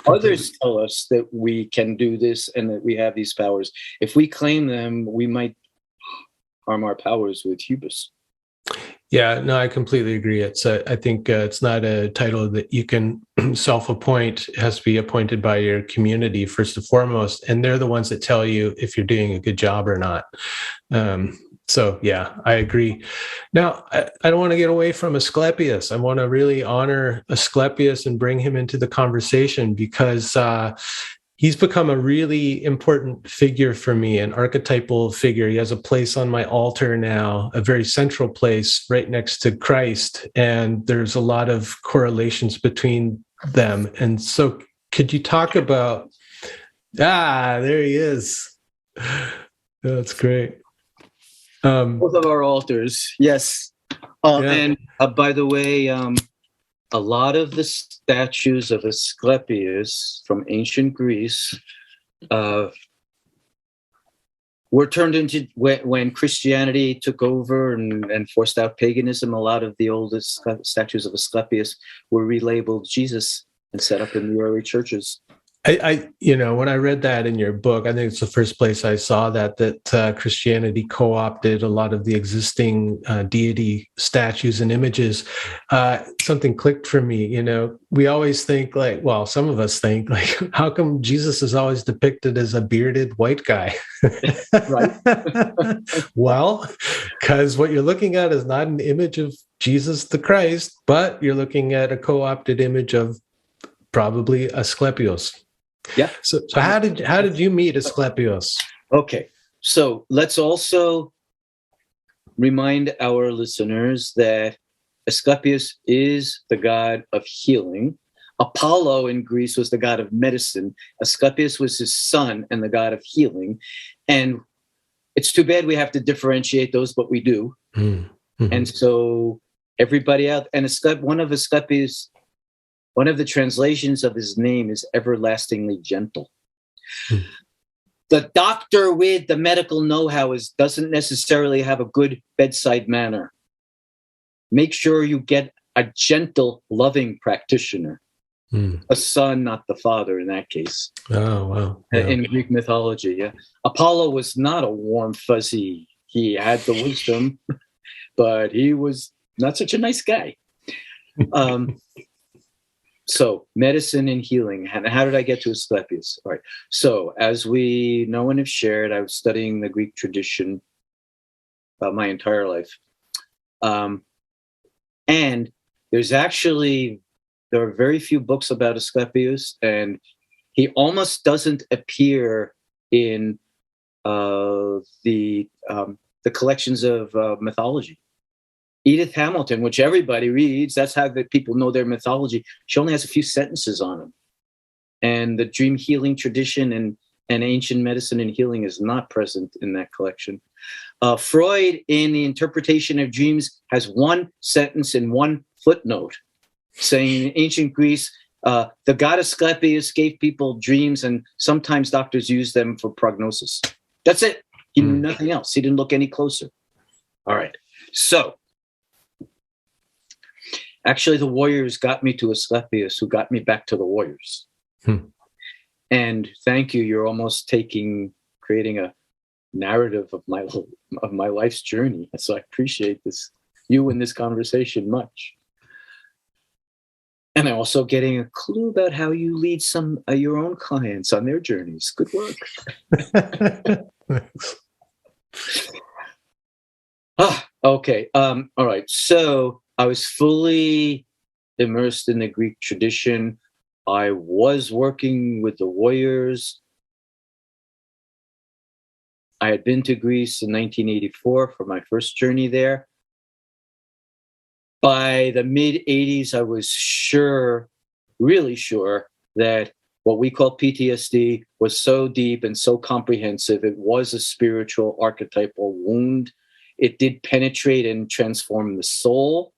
Others tell us that we can do this and that we have these powers. If we claim them, we might harm our powers with hubris. Yeah, no, I completely agree. I think it's not a title that you can self-appoint. It has to be appointed by your community first and foremost, and they're the ones that tell you if you're doing a good job or not. So yeah, I agree. Now, I don't want to get away from Asklepius. I want to really honor Asklepius and bring him into the conversation, because he's become a really important figure for me, an archetypal figure. He has a place on my altar now, a very central place right next to Christ. And there's a lot of correlations between them. And so could you talk about, there he is. That's great. Both of our altars, yes. And by the way, a lot of the statues of Asklepius from ancient Greece were turned into, when Christianity took over and forced out paganism, a lot of the oldest statues of Asklepius were relabeled Jesus and set up in the early churches. When I read that in your book, I think it's the first place I saw that Christianity co-opted a lot of the existing deity statues and images. Something clicked for me. We always think some of us think how come Jesus is always depicted as a bearded white guy? Right. Well, because what you're looking at is not an image of Jesus the Christ, but you're looking at a co-opted image of probably Asklepios. Yeah. So how did you meet Asklepios? Okay. So let's also remind our listeners that Asklepios is the god of healing. Apollo in Greece was the god of medicine. Asklepios was his son and the god of healing. And it's too bad we have to differentiate those, but we do. Mm-hmm. And so everybody out, and one of Asklepios, one of the translations of his name is everlastingly gentle. Hmm. The doctor with the medical know-how doesn't necessarily have a good bedside manner. Make sure you get a gentle, loving practitioner. A son, not the father in that case. Oh, wow. Yeah. In Greek mythology, yeah. Apollo was not a warm, fuzzy. He had the wisdom, but he was not such a nice guy. So medicine and healing. And how did I get to Asklepios? All right. So as we know and have shared, I was studying the Greek tradition my entire life. And there are very few books about Asklepios, and he almost doesn't appear in the collections of mythology. Edith Hamilton, which everybody reads, that's how the people know their mythology. She only has a few sentences on him. And the dream healing tradition and ancient medicine and healing is not present in that collection. Freud, in the interpretation of dreams, has one sentence and one footnote saying in ancient Greece, the god Asklepios gave people dreams, and sometimes doctors use them for prognosis. That's it. He knew nothing else. He didn't look any closer. All right. So, actually, the warriors got me to Asklepios, who got me back to the warriors. And thank you. You're almost creating a narrative of my life's journey. So I appreciate you in this conversation much. And I'm also getting a clue about how you lead some your own clients on their journeys. Good work. Okay. All right. So I was fully immersed in the Greek tradition. I was working with the warriors. I had been to Greece in 1984 for my first journey there. By the mid-'80s, I was really sure, that what we call PTSD was so deep and so comprehensive. It was a spiritual archetypal wound. It did penetrate and transform the soul.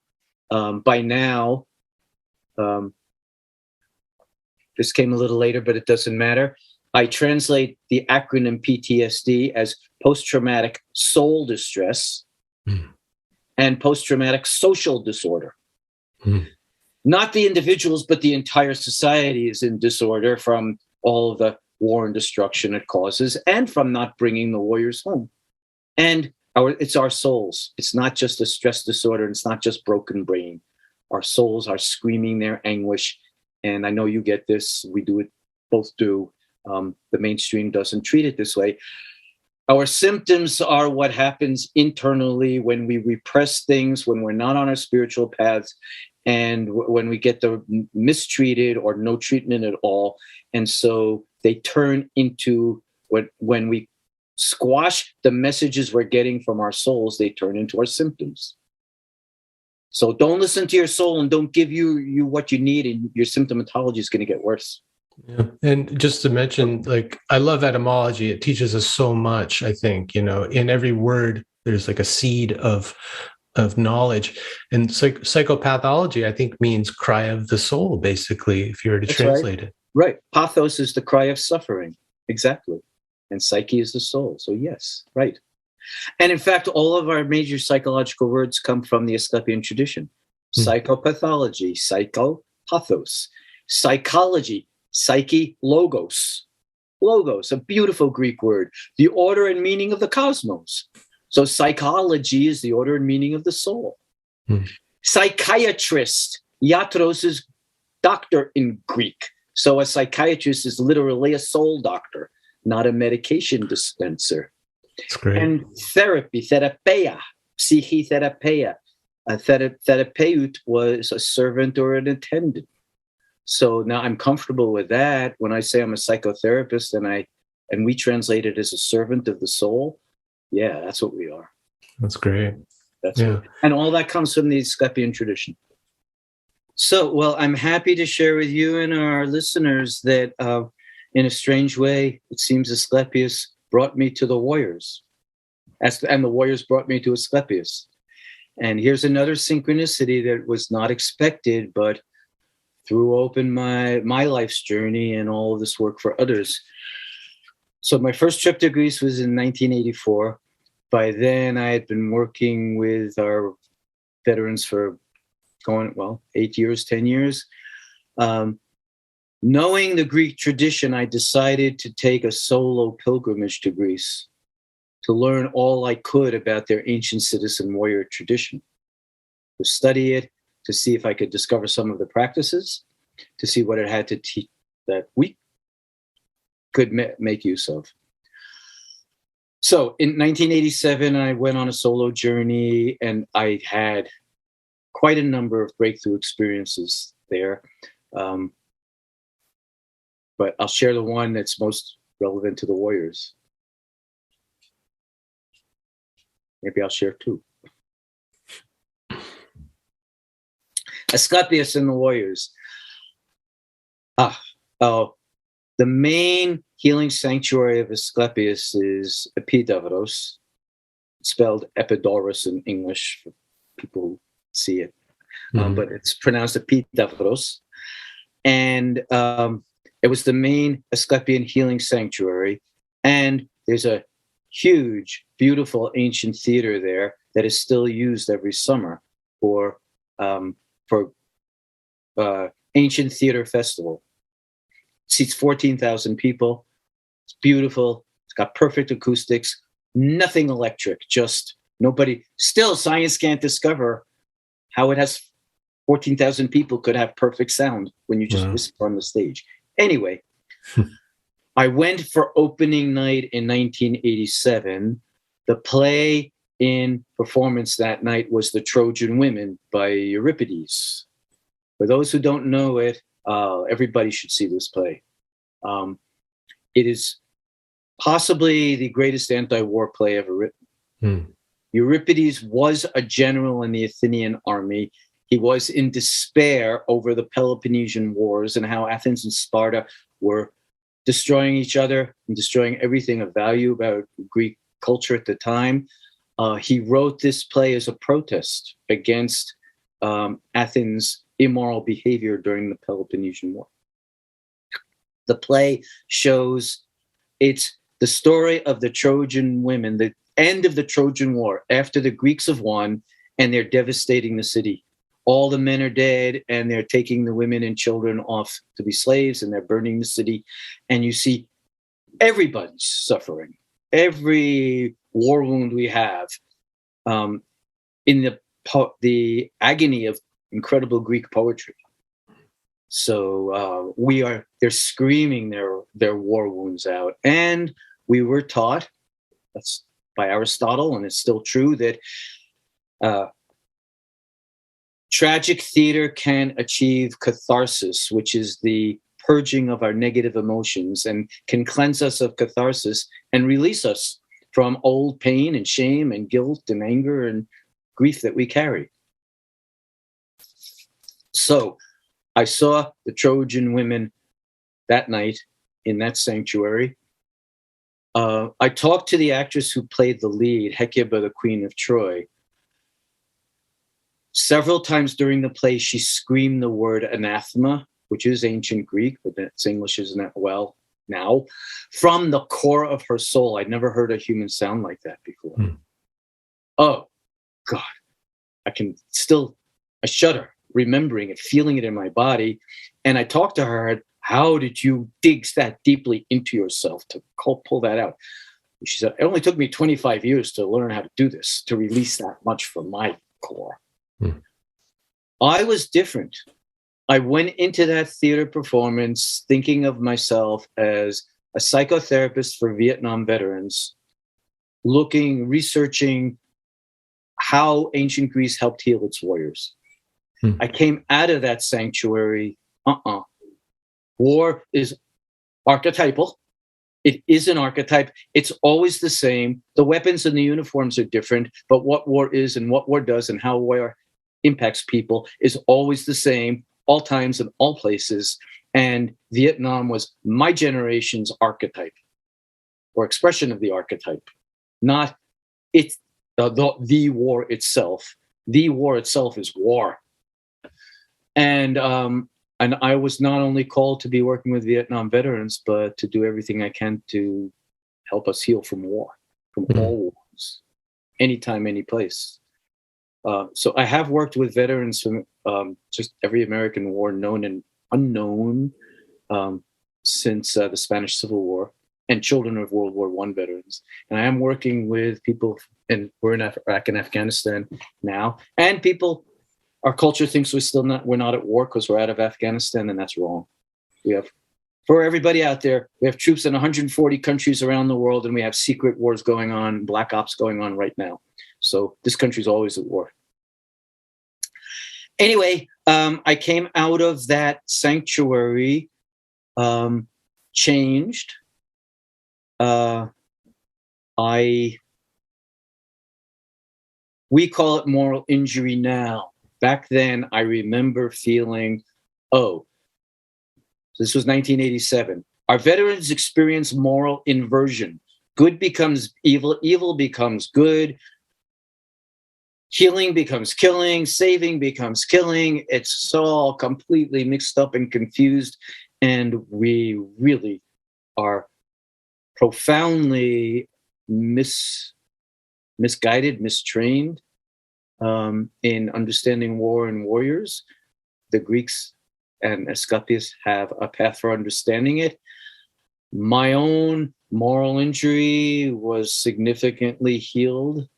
By now, this came a little later, but it doesn't matter. I translate the acronym PTSD as post-traumatic soul distress and post-traumatic social disorder. Not the individuals, but the entire society is in disorder from all of the war and destruction it causes, and from not bringing the warriors home. And it's our souls. It's not just a stress disorder. It's not just broken brain. Our souls are screaming their anguish. And I know you get this. We do it, both do. The mainstream doesn't treat it this way. Our symptoms are what happens internally when we repress things, when we're not on our spiritual paths, and when we get mistreated or no treatment at all. And so they turn into when we squash the messages we're getting from our souls, they turn into our symptoms. So don't listen to your soul and don't give you what you need, and your symptomatology is going to get worse. Yeah. And just to mention, I love etymology. It teaches us so much, I think. In every word, there's a seed of knowledge. And psychopathology, I think, means cry of the soul, basically, if you were to translate it. Right. Pathos is the cry of suffering. Exactly. And psyche is the soul. So yes, right. And in fact, all of our major psychological words come from the Asklepian tradition. Psychopathology, psychopathos, psychology. Psyche, logos. Logos, a beautiful Greek word. The order and meaning of the cosmos. So psychology is the order and meaning of the soul. Psychiatrist. Iatros is doctor in Greek. So a psychiatrist is literally a soul doctor, not a medication dispenser. That's great. And therapy, therapeia, psychotherapia. A therapeut was a servant or an attendant. So now I'm comfortable with that. When I say I'm a psychotherapist and we translate it as a servant of the soul, yeah, that's what we are. That's great. And all that comes from the Asklepian tradition. So, well, I'm happy to share with you and our listeners that in a strange way, it seems Asklepius brought me to the warriors. And the warriors brought me to Asklepius. And here's another synchronicity that was not expected, but threw open my life's journey and all of this work for others. So my first trip to Greece was in 1984. By then, I had been working with our veterans for 8 years, 10 years. Knowing the Greek tradition, I decided to take a solo pilgrimage to Greece to learn all I could about their ancient citizen warrior tradition, to study it, to see if I could discover some of the practices, to see what it had to teach that we could make use of. So in 1987, I went on a solo journey, and I had quite a number of breakthrough experiences there. But I'll share the one that's most relevant to the warriors. Maybe I'll share two. Asklepius and the warriors. The main healing sanctuary of Asklepius is Epidavros, spelled Epidaurus in English for people who see it, but it's pronounced Epidavros. And it was the main Asklepian healing sanctuary. And there's a huge, beautiful ancient theater there that is still used every summer for ancient theater festival. It seats 14,000 people. It's beautiful. It's got perfect acoustics, nothing electric, just nobody. Still, science can't discover how it has 14,000 people could have perfect sound when you just whisper on the stage. Anyway, I went for opening night in 1987. The play in performance that night was The Trojan Women by Euripides. For those who don't know it, everybody should see this play. It is possibly the greatest anti-war play ever written. Euripides was a general in the Athenian army. He was in despair over the Peloponnesian Wars and how Athens and Sparta were destroying each other and destroying everything of value about Greek culture at the time. He wrote this play as a protest against Athens' immoral behavior during the Peloponnesian War. The play shows it's the story of the Trojan women, the end of the Trojan War, after the Greeks have won and they're devastating the city. All the men are dead and they're taking the women and children off to be slaves and they're burning the city. And you see everybody's suffering. Every war wound we have in the agony of incredible Greek poetry. So they're screaming their war wounds out. And we were taught, that's by Aristotle, and it's still true, that tragic theater can achieve catharsis, which is the purging of our negative emotions, and can cleanse us of catharsis and release us from old pain and shame and guilt and anger and grief that we carry. So I saw the Trojan women that night in that sanctuary. I talked to the actress who played the lead, Hecuba, the Queen of Troy. Several times during the play, she screamed the word anathema, which is ancient Greek, but that's English isn't that well now, from the core of her soul. I'd never heard a human sound like that before. Oh, God. I shudder remembering it, feeling it in my body. And I talked to her how did you dig that deeply into yourself to pull that out? She said, it only took me 25 years to learn how to do this, to release that much from my core. I was different. I went into that theater performance thinking of myself as a psychotherapist for Vietnam veterans, researching how ancient Greece helped heal its warriors. I came out of that sanctuary. War is archetypal. It is an archetype. It's always the same. The weapons and the uniforms are different, but what war is and what war does and how war impacts people is always the same, all times and all places. And Vietnam was my generation's archetype or expression of the archetype, not it's the war itself. The war itself is war. And I was not only called to be working with Vietnam veterans, but to do everything I can to help us heal from war, from all wars, anytime, any place. So I have worked with veterans from just every American war, known and unknown, since the Spanish Civil War, and children of World War I veterans. And I am working with people, and we're in Iraq and Afghanistan now, and people. Our culture thinks we're not at war because we're out of Afghanistan, and that's wrong. For everybody out there, we have troops in 140 countries around the world, and we have secret wars going on, black ops going on right now. So this country's always at war. Anyway, I came out of that sanctuary, changed. We call it moral injury now. Back then, I remember feeling, this was 1987. Our veterans experience moral inversion. Good becomes evil, evil becomes good. Healing becomes killing, saving becomes killing. It's all completely mixed up and confused. And we really are profoundly misguided, mistrained in understanding war and warriors. The Greeks and Asklepian have a path for understanding it. My own moral injury was significantly healed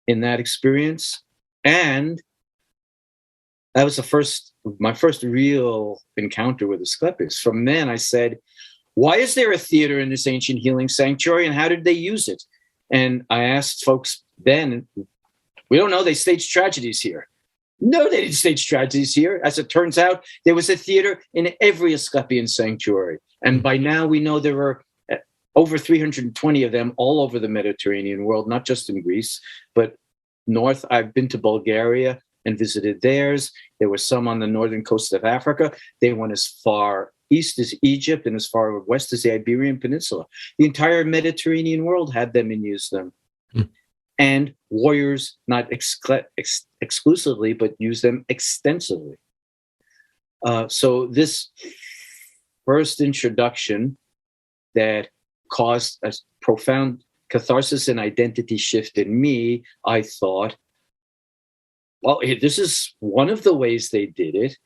in that experience. And that was my first real encounter with Asklepian. From then I said, why is there a theater in this ancient healing sanctuary, and how did they use it? And I asked folks then, we don't know, they staged tragedies here. No, they didn't stage tragedies here. As it turns out, there was a theater in every Asklepian sanctuary. And by now we know there were over 320 of them all over the Mediterranean world, not just in Greece, but north. I've been to Bulgaria and visited theirs. There were some on the northern coast of Africa. They went as far east as Egypt and as far west as the Iberian Peninsula. The entire Mediterranean world had them and used them. And warriors, not exclusively, but use them extensively. So this first introduction that caused a profound catharsis and identity shift in me, I thought, well, this is one of the ways they did it.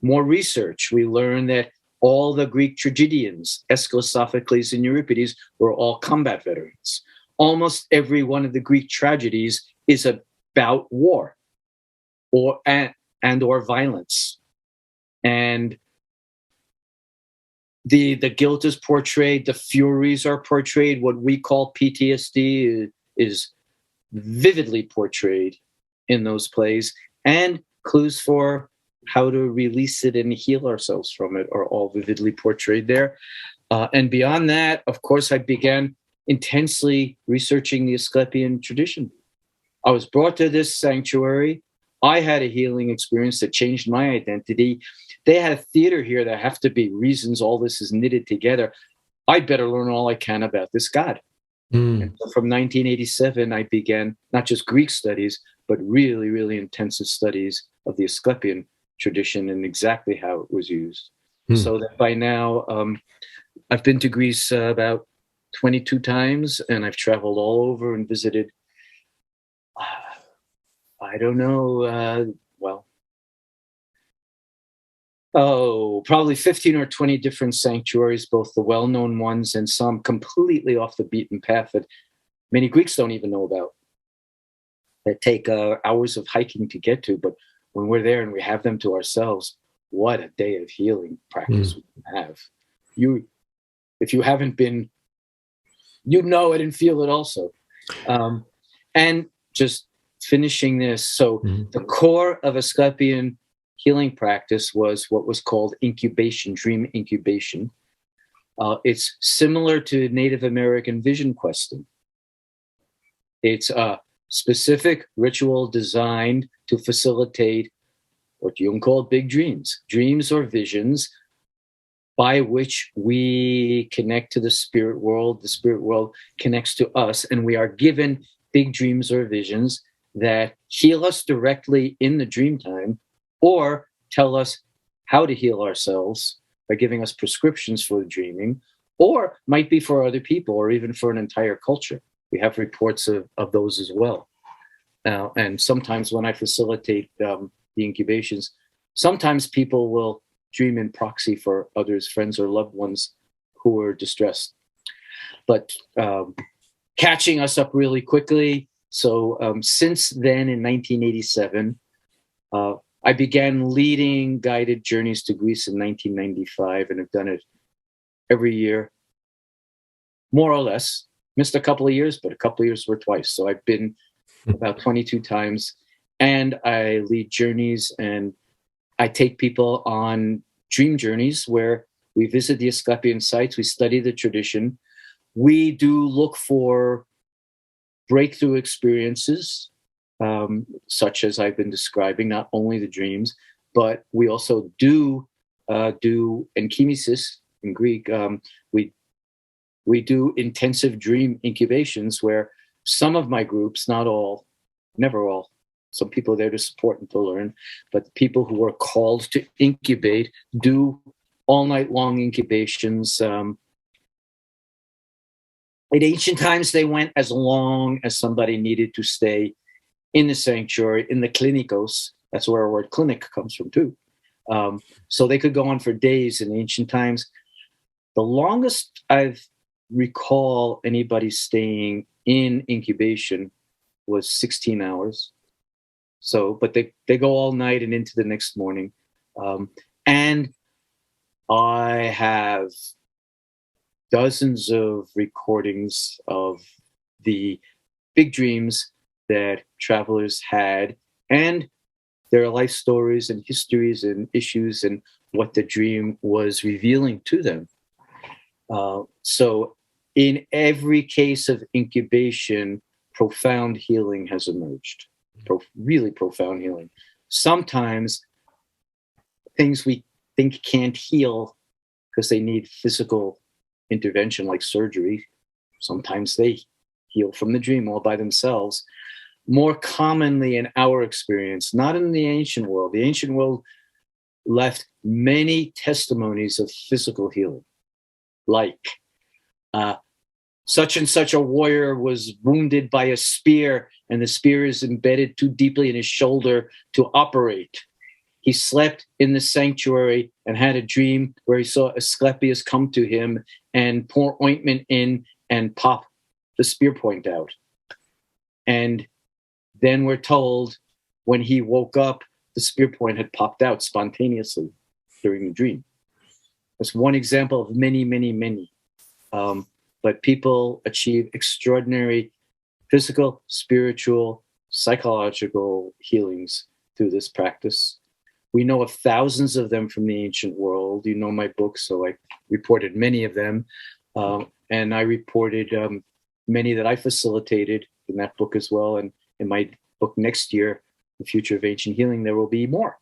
More research. We learned that all the Greek tragedians, Aeschylus, Sophocles, and Euripides, were all combat veterans. Almost every one of the Greek tragedies is about war or violence. And the guilt is portrayed, the furies are portrayed. What we call PTSD is vividly portrayed in those plays, and clues for how to release it and heal ourselves from it are all vividly portrayed there. And beyond that, of course, I began intensely researching the Asklepian tradition. I was brought to this sanctuary. I had a healing experience that changed my identity. They had a theater here. There have to be reasons all this is knitted together. I'd better learn all I can about this God. And so from 1987, I began not just Greek studies, but really, really intensive studies of the Asklepian tradition and exactly how it was used. So that by now, I've been to Greece about 22 times, and I've traveled all over and visited, I don't know, Probably 15 or 20 different sanctuaries, both the well-known ones and some completely off the beaten path that many Greeks don't even know about, that take hours of hiking to get to. But when we're there and we have them to ourselves, what a day of healing practice we can have. If you haven't been, you know it and feel it also. And just finishing this, so the core of Asklepian healing practice was what was called incubation, dream incubation. It's similar to Native American vision questing. It's a specific ritual designed to facilitate what Jung called big dreams or visions, by which we connect to the spirit world connects to us, and we are given big dreams or visions that heal us directly in the dream time, or tell us how to heal ourselves by giving us prescriptions for the dreaming, or might be for other people or even for an entire culture. We have reports of those as well. And sometimes when I facilitate the incubations, sometimes people will dream in proxy for others, friends or loved ones who are distressed. But catching us up really quickly. So since then, in 1987, I began leading guided journeys to Greece in 1995 and have done it every year, more or less. Missed a couple of years, but a couple of years were twice. So I've been about 22 times, and I lead journeys, and I take people on dream journeys where we visit the Asklepian sites, we study the tradition, we do look for breakthrough experiences, such as I've been describing, not only the dreams, but we also do enkimesis in Greek. We do intensive dream incubations where some of my groups, not all, never all, some people are there to support and to learn, but the people who are called to incubate do all night long incubations. In ancient times, they went as long as somebody needed to stay in the sanctuary, in the klinikos. That's where our word clinic comes from too. So they could go on for days in ancient times. The longest I've recall anybody staying in incubation was 16 hours. So, but they go all night and into the next morning. And I have dozens of recordings of the big dreams that travelers had, and their life stories and histories and issues and what the dream was revealing to them. So in every case of incubation, profound healing has emerged. Really profound healing. Sometimes things we think can't heal because they need physical intervention like surgery. Sometimes they heal from the dream all by themselves. More commonly in our experience, not in the ancient world. The ancient world left many testimonies of physical healing, like such and such a warrior was wounded by a spear and the spear is embedded too deeply in his shoulder to operate. He slept in the sanctuary and had a dream where he saw Asklepius come to him and pour ointment in and pop the spear point out. And then we're told when he woke up, the spear point had popped out spontaneously during the dream. That's one example of many, many, many. But people achieve extraordinary physical, spiritual, psychological healings through this practice. We know of thousands of them from the ancient world. You know my book, so I reported many of them. And I reported many that I facilitated in that book as well. And in my book next year, The Future of Ancient Healing, there will be more,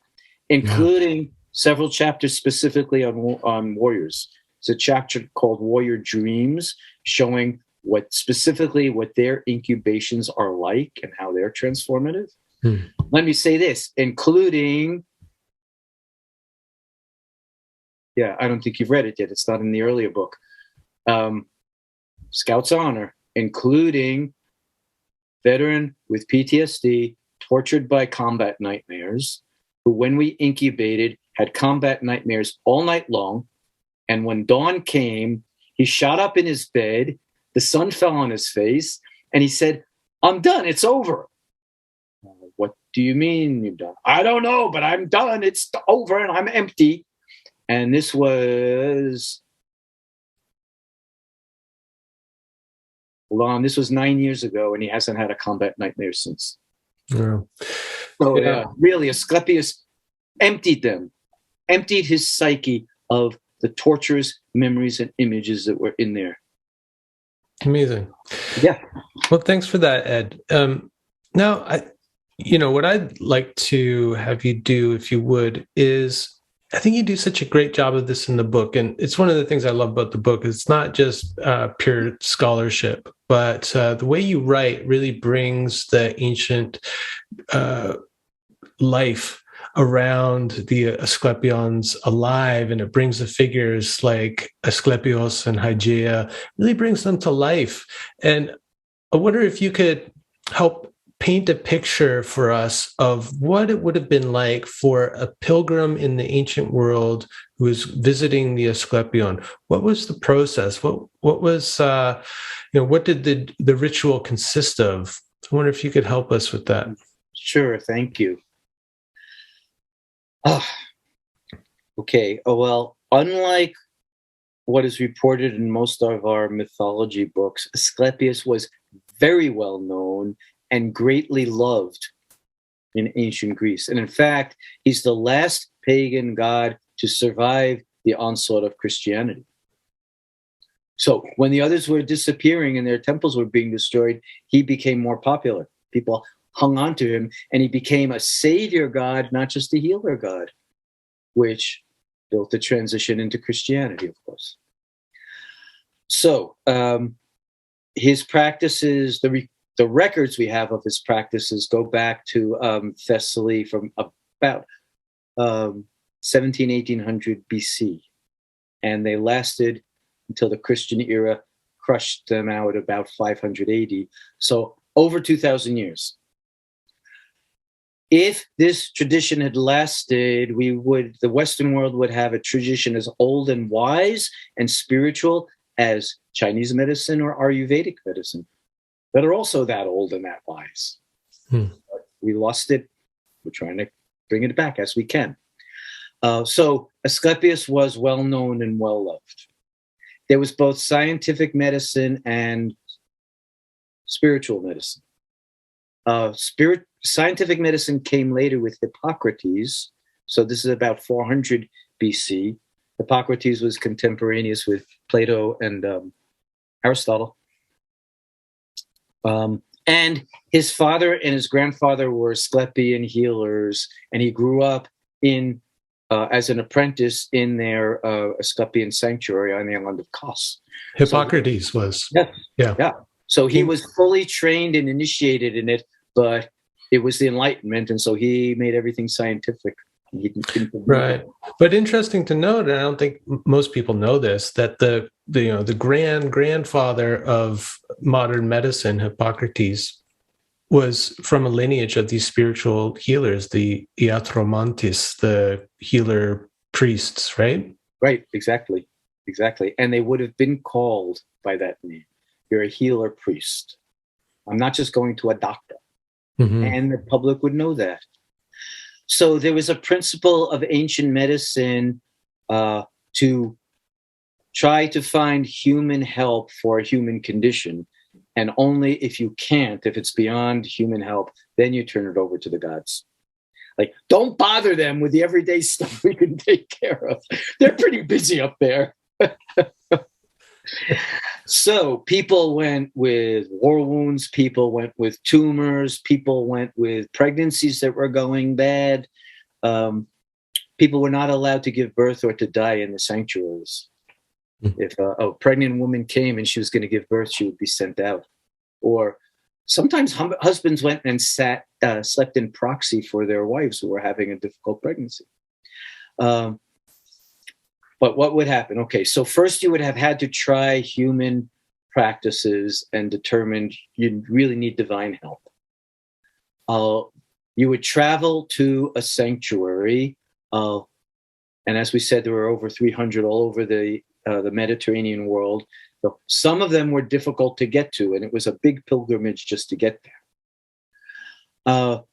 including several chapters specifically on warriors. It's a chapter called Warrior Dreams, showing what their incubations are like and how they're transformative. Let me say this, including, I don't think you've read it yet. It's not in the earlier book. Scouts Honor, including veteran with PTSD, tortured by combat nightmares, who when we incubated had combat nightmares all night long. And when dawn came, he shot up in his bed. The sun fell on his face, and he said, "I'm done. It's over." "What do you mean you're done?" "I don't know, but I'm done. It's over, and I'm empty." And this was, this was 9 years ago, and he hasn't had a combat nightmare since. Yeah. So really, Asclepius emptied his psyche of the torturous memories and images that were in there. Amazing. Yeah. Well, thanks for that, Ed. Now, what I'd like to have you do, if you would, is I think you do such a great job of this in the book. And it's one of the things I love about the book. It's not just pure scholarship, but the way you write really brings the ancient life around the Asklepians alive, and it brings the figures like Asklepios and Hygeia, really brings them to life. And I wonder if you could help paint a picture for us of what it would have been like for a pilgrim in the ancient world who was visiting the Asklepion. What was the process? What was, what did the ritual consist of? I wonder if you could help us with that. Sure, thank you. Okay. Well, unlike what is reported in most of our mythology books, Asclepius was very well known and greatly loved in ancient Greece. And in fact, he's the last pagan god to survive the onslaught of Christianity. So when the others were disappearing and their temples were being destroyed, he became more popular. People hung on to him, and he became a savior god, not just a healer god, which built the transition into Christianity, of course. So his practices, the records we have of his practices go back to Thessaly from about 1800 BC. And they lasted until the Christian era crushed them out about 580. So over 2,000 years. If this tradition had lasted, the Western world would have a tradition as old and wise and spiritual as Chinese medicine or Ayurvedic medicine, that are also that old and that wise. But we lost it. We're trying to bring it back as we can. So Asclepius was well known and well loved. There was both scientific medicine and spiritual medicine. Scientific medicine came later with Hippocrates. So this is about 400 BC. Hippocrates was contemporaneous with Plato and Aristotle. And his father and his grandfather were Asklepian healers, and he grew up as an apprentice in their Asklepian sanctuary on the island of Kos. Hippocrates was. Yeah. So he was fully trained and initiated in it, but it was the Enlightenment, and so he made everything scientific. Right. But interesting to note, and I don't think most people know this, that the grandfather of modern medicine, Hippocrates, was from a lineage of these spiritual healers, the iatromantis, the healer priests, right? Right, exactly. And they would have been called by that name. You're a healer priest. I'm not just going to a doctor. Mm-hmm. And the public would know that. So there was a principle of ancient medicine to try to find human help for a human condition. And only if you can't, if it's beyond human help, then you turn it over to the gods. Like, don't bother them with the everyday stuff we can take care of. They're pretty busy up there. So people went with war wounds, people went with tumors, people went with pregnancies that were going bad. People were not allowed to give birth or to die in the sanctuaries. If a pregnant woman came and she was going to give birth, she would be sent out. Or sometimes husbands went and slept in proxy for their wives who were having a difficult pregnancy. But what would happen? Okay, so first you would have had to try human practices and determine you really need divine help. You would travel to a sanctuary. And as we said, there were over 300 all over the Mediterranean world. So some of them were difficult to get to, and it was a big pilgrimage just to get there.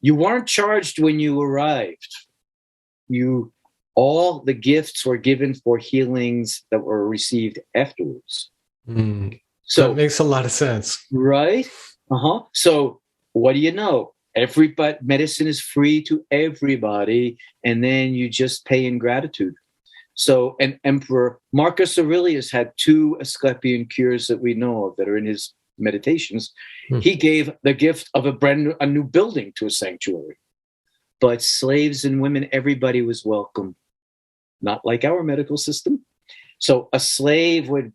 You weren't charged when you arrived. All the gifts were given for healings that were received afterwards. So that makes a lot of sense. Right? So what do you know? Medicine is free to everybody, and then you just pay in gratitude. So, and Emperor Marcus Aurelius had 2 Asklepian cures that we know of that are in his meditations. He gave the gift of a new building to a sanctuary. But slaves and women, everybody was welcome. Not like our medical system. So a slave would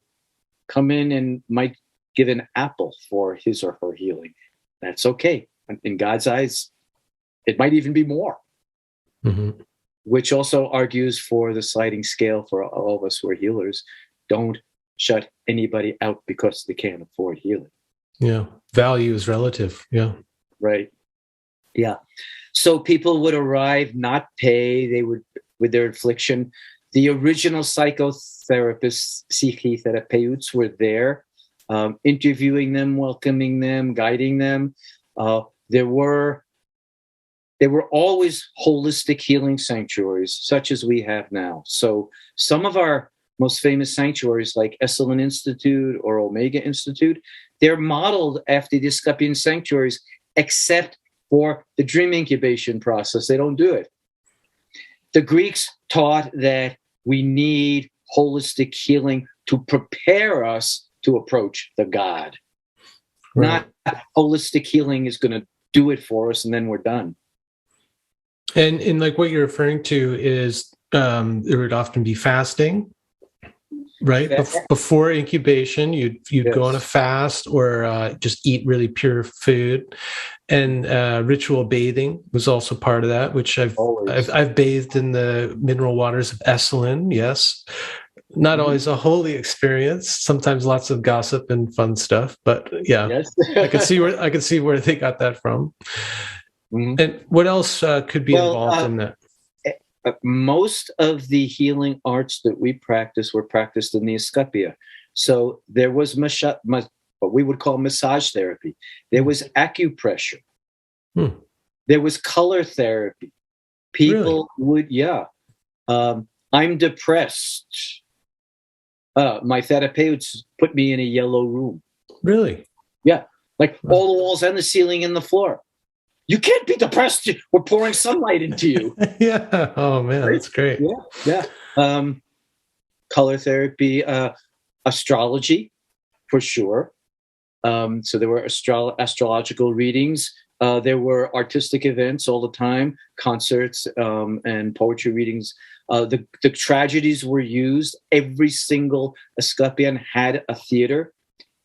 come in and might give an apple for his or her healing. That's okay. In God's eyes, it might even be more. Which also argues for the sliding scale for all of us who are healers. Don't shut anybody out because they can't afford healing. Yeah. Value is relative. Yeah. Right. Yeah. So people would arrive, not pay. They would, with their affliction. The original psychotherapists, psychotherapeuts, were there, interviewing them, welcoming them, guiding them. There were always holistic healing sanctuaries, such as we have now. So some of our most famous sanctuaries, like Esalen Institute or Omega Institute, they're modeled after the Asklepian sanctuaries, except for the dream incubation process. They don't do it. The Greeks taught that we need holistic healing to prepare us to approach the God. Right. Not holistic healing is going to do it for us and then we're done. And like what you're referring to is there would often be fasting, right? Before incubation, you'd go on a fast or just eat really pure food. And ritual bathing was also part of that, which I've bathed in the mineral waters of Esalen. Yes, not always a holy experience. Sometimes lots of gossip and fun stuff. But yeah, yes. I could see where they got that from. And what else could be involved in that? Most of the healing arts that we practice were practiced in the Asklepia. So there was what we would call massage therapy. There was acupressure. There was color therapy. People would, I'm depressed. My therapeutes put me in a yellow room. Really? Yeah. Like all the walls and the ceiling and the floor. You can't be depressed. We're pouring sunlight into you. Yeah. Oh man, that's great. Yeah. Color therapy, astrology, for sure. So there were astrological readings. There were artistic events all the time, concerts and poetry readings. The tragedies were used. Every single Asklepian had a theater.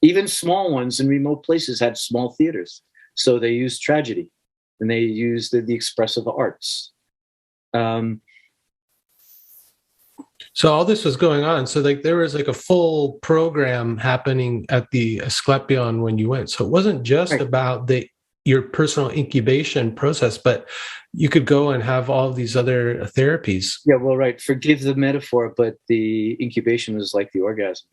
Even small ones in remote places had small theaters. So they used tragedy. And they used the expressive arts. So all this was going on. So there was a full program happening at the Asklepion when you went. So it wasn't just about your personal incubation process, but you could go and have all these other therapies. Yeah, well, right. Forgive the metaphor, but the incubation was like the orgasm.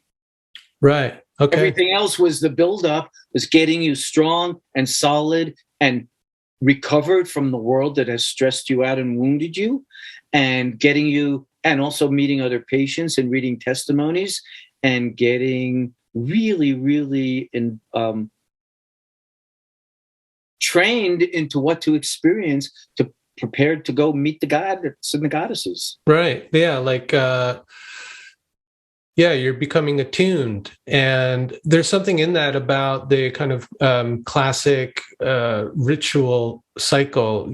Right. Okay. Everything else was the buildup, was getting you strong and solid and recovered from the world that has stressed you out and wounded you, and getting you, and also meeting other patients and reading testimonies and getting really, really trained into what to experience, to prepared to go meet the gods and the goddesses. Right. Yeah. You're becoming attuned. And there's something in that about the kind of classic ritual cycle,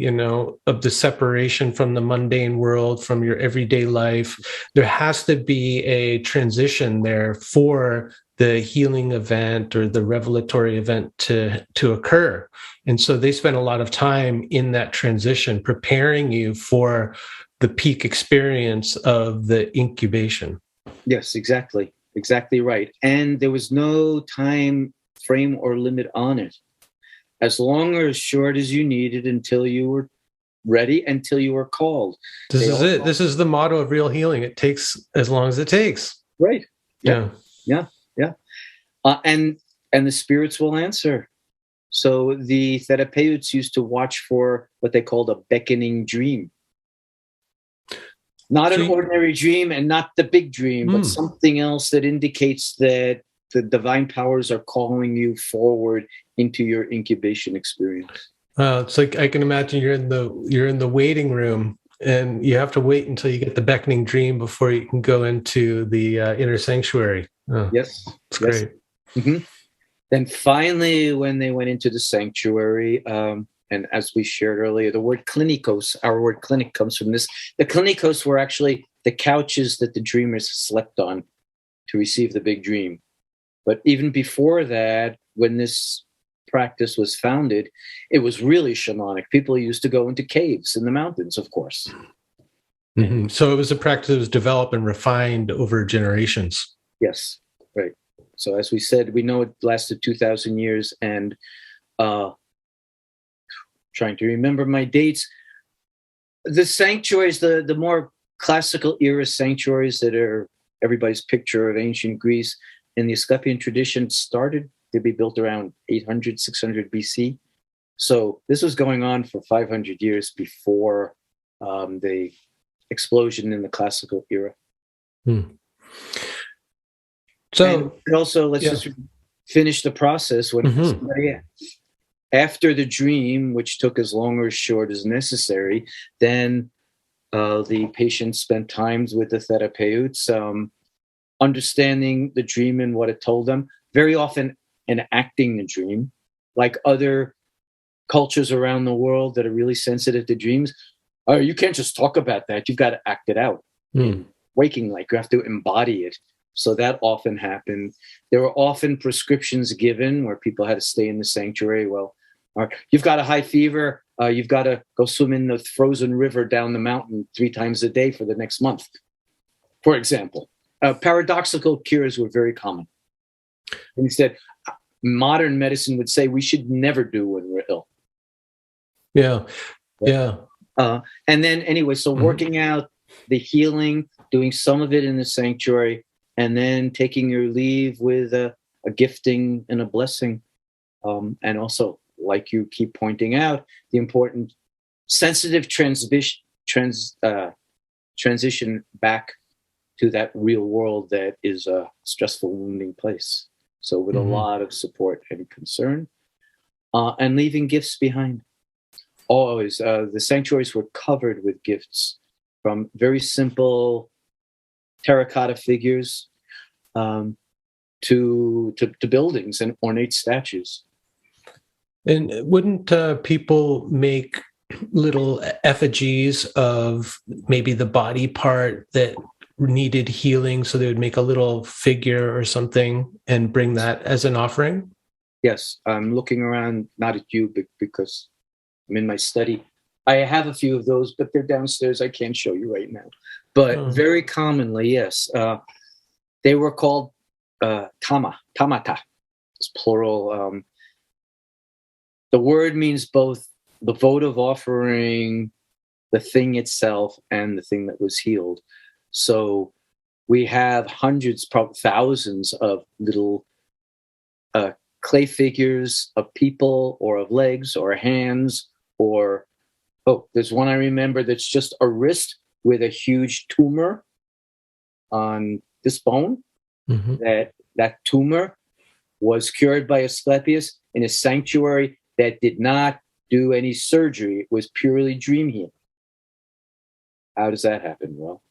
of the separation from the mundane world, from your everyday life. There has to be a transition there for the healing event or the revelatory event to occur. And so they spend a lot of time in that transition, preparing you for the peak experience of the incubation. Yes, exactly. Exactly right. And there was no time frame or limit on it. As long or as short as you needed until you were ready until you are called. This is it. This is the motto of real healing. It takes as long as it takes. Right. Yeah. Yeah. And the spirits will answer. So the therapeutes used to watch for what they called a beckoning dream. Not an ordinary dream and not the big dream, but something else that indicates that the divine powers are calling you forward into your incubation experience. It's like I can imagine you're in the waiting room and you have to wait until you get the beckoning dream before you can go into the inner sanctuary. Yes. It's great. Mm-hmm. Then finally, when they went into the sanctuary, and as we shared earlier, the word klinikos, our word clinic comes from this. The klinikos were actually the couches that the dreamers slept on to receive the big dream. But even before that, when this practice was founded, it was really shamanic. People used to go into caves in the mountains, of course. Mm-hmm. So it was a practice that was developed and refined over generations. Yes, right. So as we said, we know it lasted 2,000 years, and trying to remember my dates. The sanctuaries, the more classical era sanctuaries that are everybody's picture of ancient Greece in the Asklepian tradition started to be built around 800, 600 BC. So this was going on for 500 years before the explosion in the classical era. So and also, let's just finish the process when somebody, after the dream, which took as long or as short as necessary, then the patient spent times with the therapeutes, understanding the dream and what it told them, very often enacting the dream. Like other cultures around the world that are really sensitive to dreams, you can't just talk about that. You've got to act it out. In waking life, you have to embody it. So that often happened. There were often prescriptions given where people had to stay in the sanctuary. Well, you've got a high fever. You've got to go swim in the frozen river down the mountain 3 times a day for the next month, for example. Paradoxical cures were very common. And he said, modern medicine would say we should never do when we're ill. Yeah. And then anyway, so working out the healing, doing some of it in the sanctuary, and then taking your leave with a gifting and a blessing. And also, like you keep pointing out, the important sensitive transition back to that real world that is a stressful, wounding place. So with a lot of support and concern, and leaving gifts behind. Always, the sanctuaries were covered with gifts, from very simple terracotta figures to buildings and ornate statues. And wouldn't people make little effigies of maybe the body part that needed healing, so they would make a little figure or something and bring that as an offering? Yes, I'm looking around, not at you, but because I'm in my study. I have a few of those, but they're downstairs. I can't show you right now. But very commonly, yes, they were called tamata. It's plural. The word means both the votive offering, the thing itself, and the thing that was healed. So we have hundreds, probably thousands of little clay figures of people or of legs or hands or, there's one I remember that's just a wrist with a huge tumor on this bone. That tumor was cured by Asklepius in a sanctuary that did not do any surgery. It was purely dream healing. How does that happen? Well,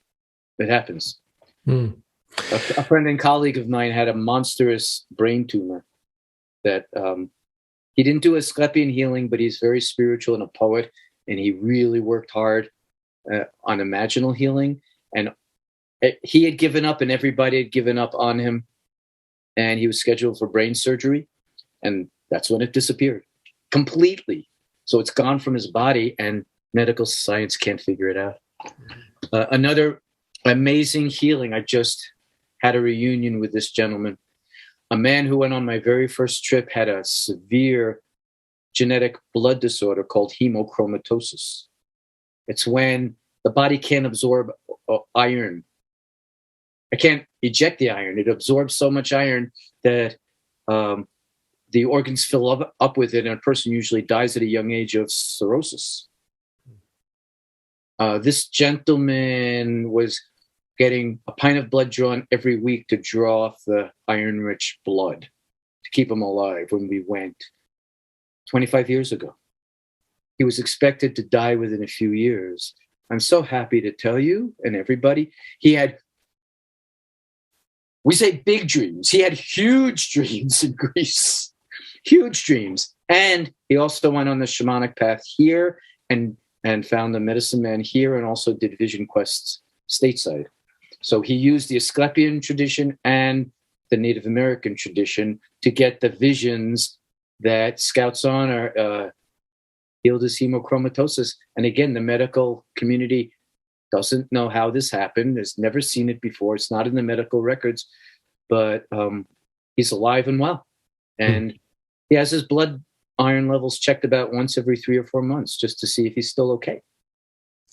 it happens. A friend and colleague of mine had a monstrous brain tumor that he didn't do Asklepian healing, but he's very spiritual and a poet, and he really worked hard on imaginal healing. And he had given up, and everybody had given up on him, and he was scheduled for brain surgery, and that's when it disappeared completely. So it's gone from his body, and medical science can't figure it out. Another amazing healing. I just had a reunion with this gentleman. A man who went on my very first trip had a severe genetic blood disorder called hemochromatosis. It's when the body can't absorb iron. I can't eject the iron. It absorbs so much iron that the organs fill up with it, and a person usually dies at a young age of cirrhosis. This gentleman was getting a pint of blood drawn every week to draw off the iron-rich blood to keep him alive when we went 25 years ago. He was expected to die within a few years. I'm so happy to tell you and everybody, he had, we say big dreams. He had huge dreams in Greece, huge dreams. And he also went on the shamanic path here and found the medicine man here, and also did vision quests stateside. So he used the Asklepian tradition and the Native American tradition to get the visions that Scouts on are healed his hemochromatosis. And again, the medical community doesn't know how this happened, has never seen it before. It's not in the medical records, but he's alive and well. And he has his blood iron levels checked about once every 3 or 4 months just to see if he's still okay.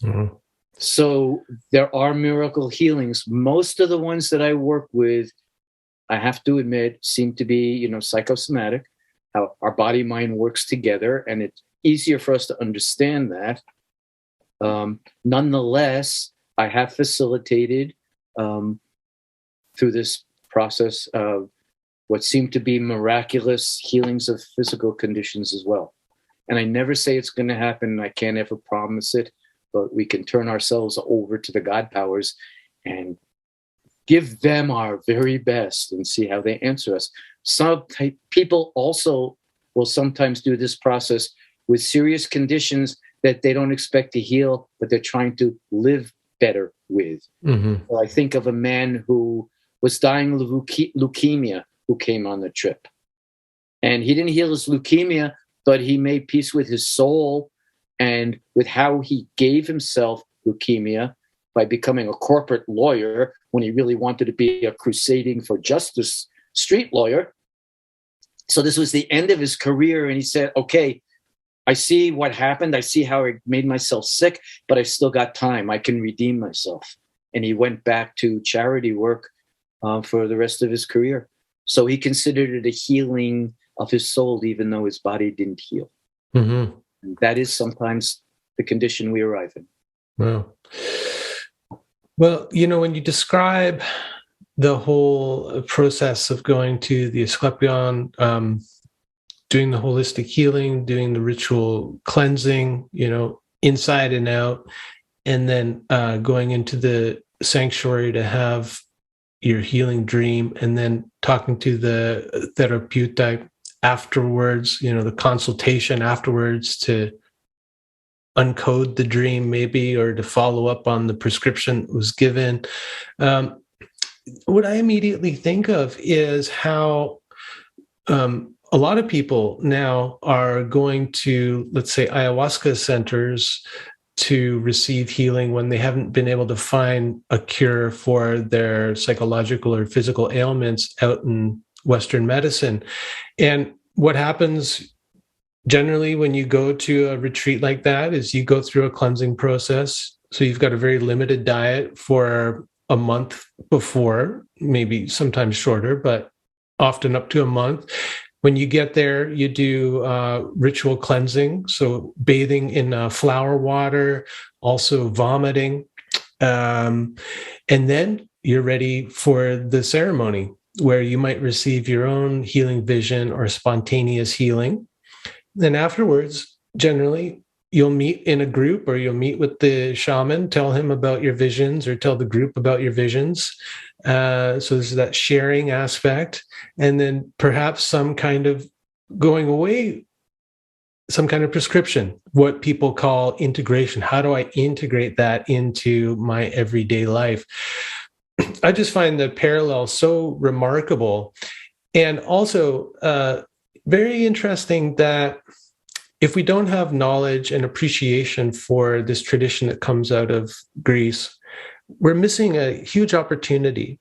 Mm-hmm. So there are miracle healings. Most of the ones that I work with, I have to admit, seem to be, psychosomatic, how our body mind works together, and it's easier for us to understand that. Nonetheless, I have facilitated through this process of what seem to be miraculous healings of physical conditions as well. And I never say it's going to happen. I can't ever promise it, but we can turn ourselves over to the God powers and give them our very best and see how they answer us. Some people also will sometimes do this process with serious conditions that they don't expect to heal, but they're trying to live better with. Mm-hmm. Well, I think of a man who was dying of leukemia who came on the trip. And he didn't heal his leukemia, but he made peace with his soul and with how he gave himself leukemia by becoming a corporate lawyer when he really wanted to be a crusading for justice street lawyer. So this was the end of his career. And he said, okay, I see what happened. I see how I made myself sick, but I still got time. I can redeem myself. And he went back to charity work for the rest of his career. So he considered it a healing of his soul, even though his body didn't heal. Mm-hmm. And that is sometimes the condition we arrive in. Wow. Well, when you describe the whole process of going to the Asklepian, doing the holistic healing, doing the ritual cleansing, inside and out, and then going into the sanctuary to have your healing dream, and then talking to the therapeutic afterwards, the consultation afterwards to uncode the dream maybe, or to follow up on the prescription that was given. What I immediately think of is how a lot of people now are going to, let's say, ayahuasca centers to receive healing when they haven't been able to find a cure for their psychological or physical ailments out in Western medicine. And what happens generally when you go to a retreat like that is you go through a cleansing process. So you've got a very limited diet for a month before, maybe sometimes shorter, but often up to a month. When you get there, you do ritual cleansing, so bathing in flower water, also vomiting, and then you're ready for the ceremony where you might receive your own healing vision or spontaneous healing. Then afterwards, generally, you'll meet in a group, or you'll meet with the shaman, tell him about your visions, or tell the group about your visions. So there's that sharing aspect, and then perhaps some kind of going away, some kind of prescription, what people call integration. How do I integrate that into my everyday life? I just find the parallel so remarkable, and also very interesting that if we don't have knowledge and appreciation for this tradition that comes out of Greece, we're missing a huge opportunity,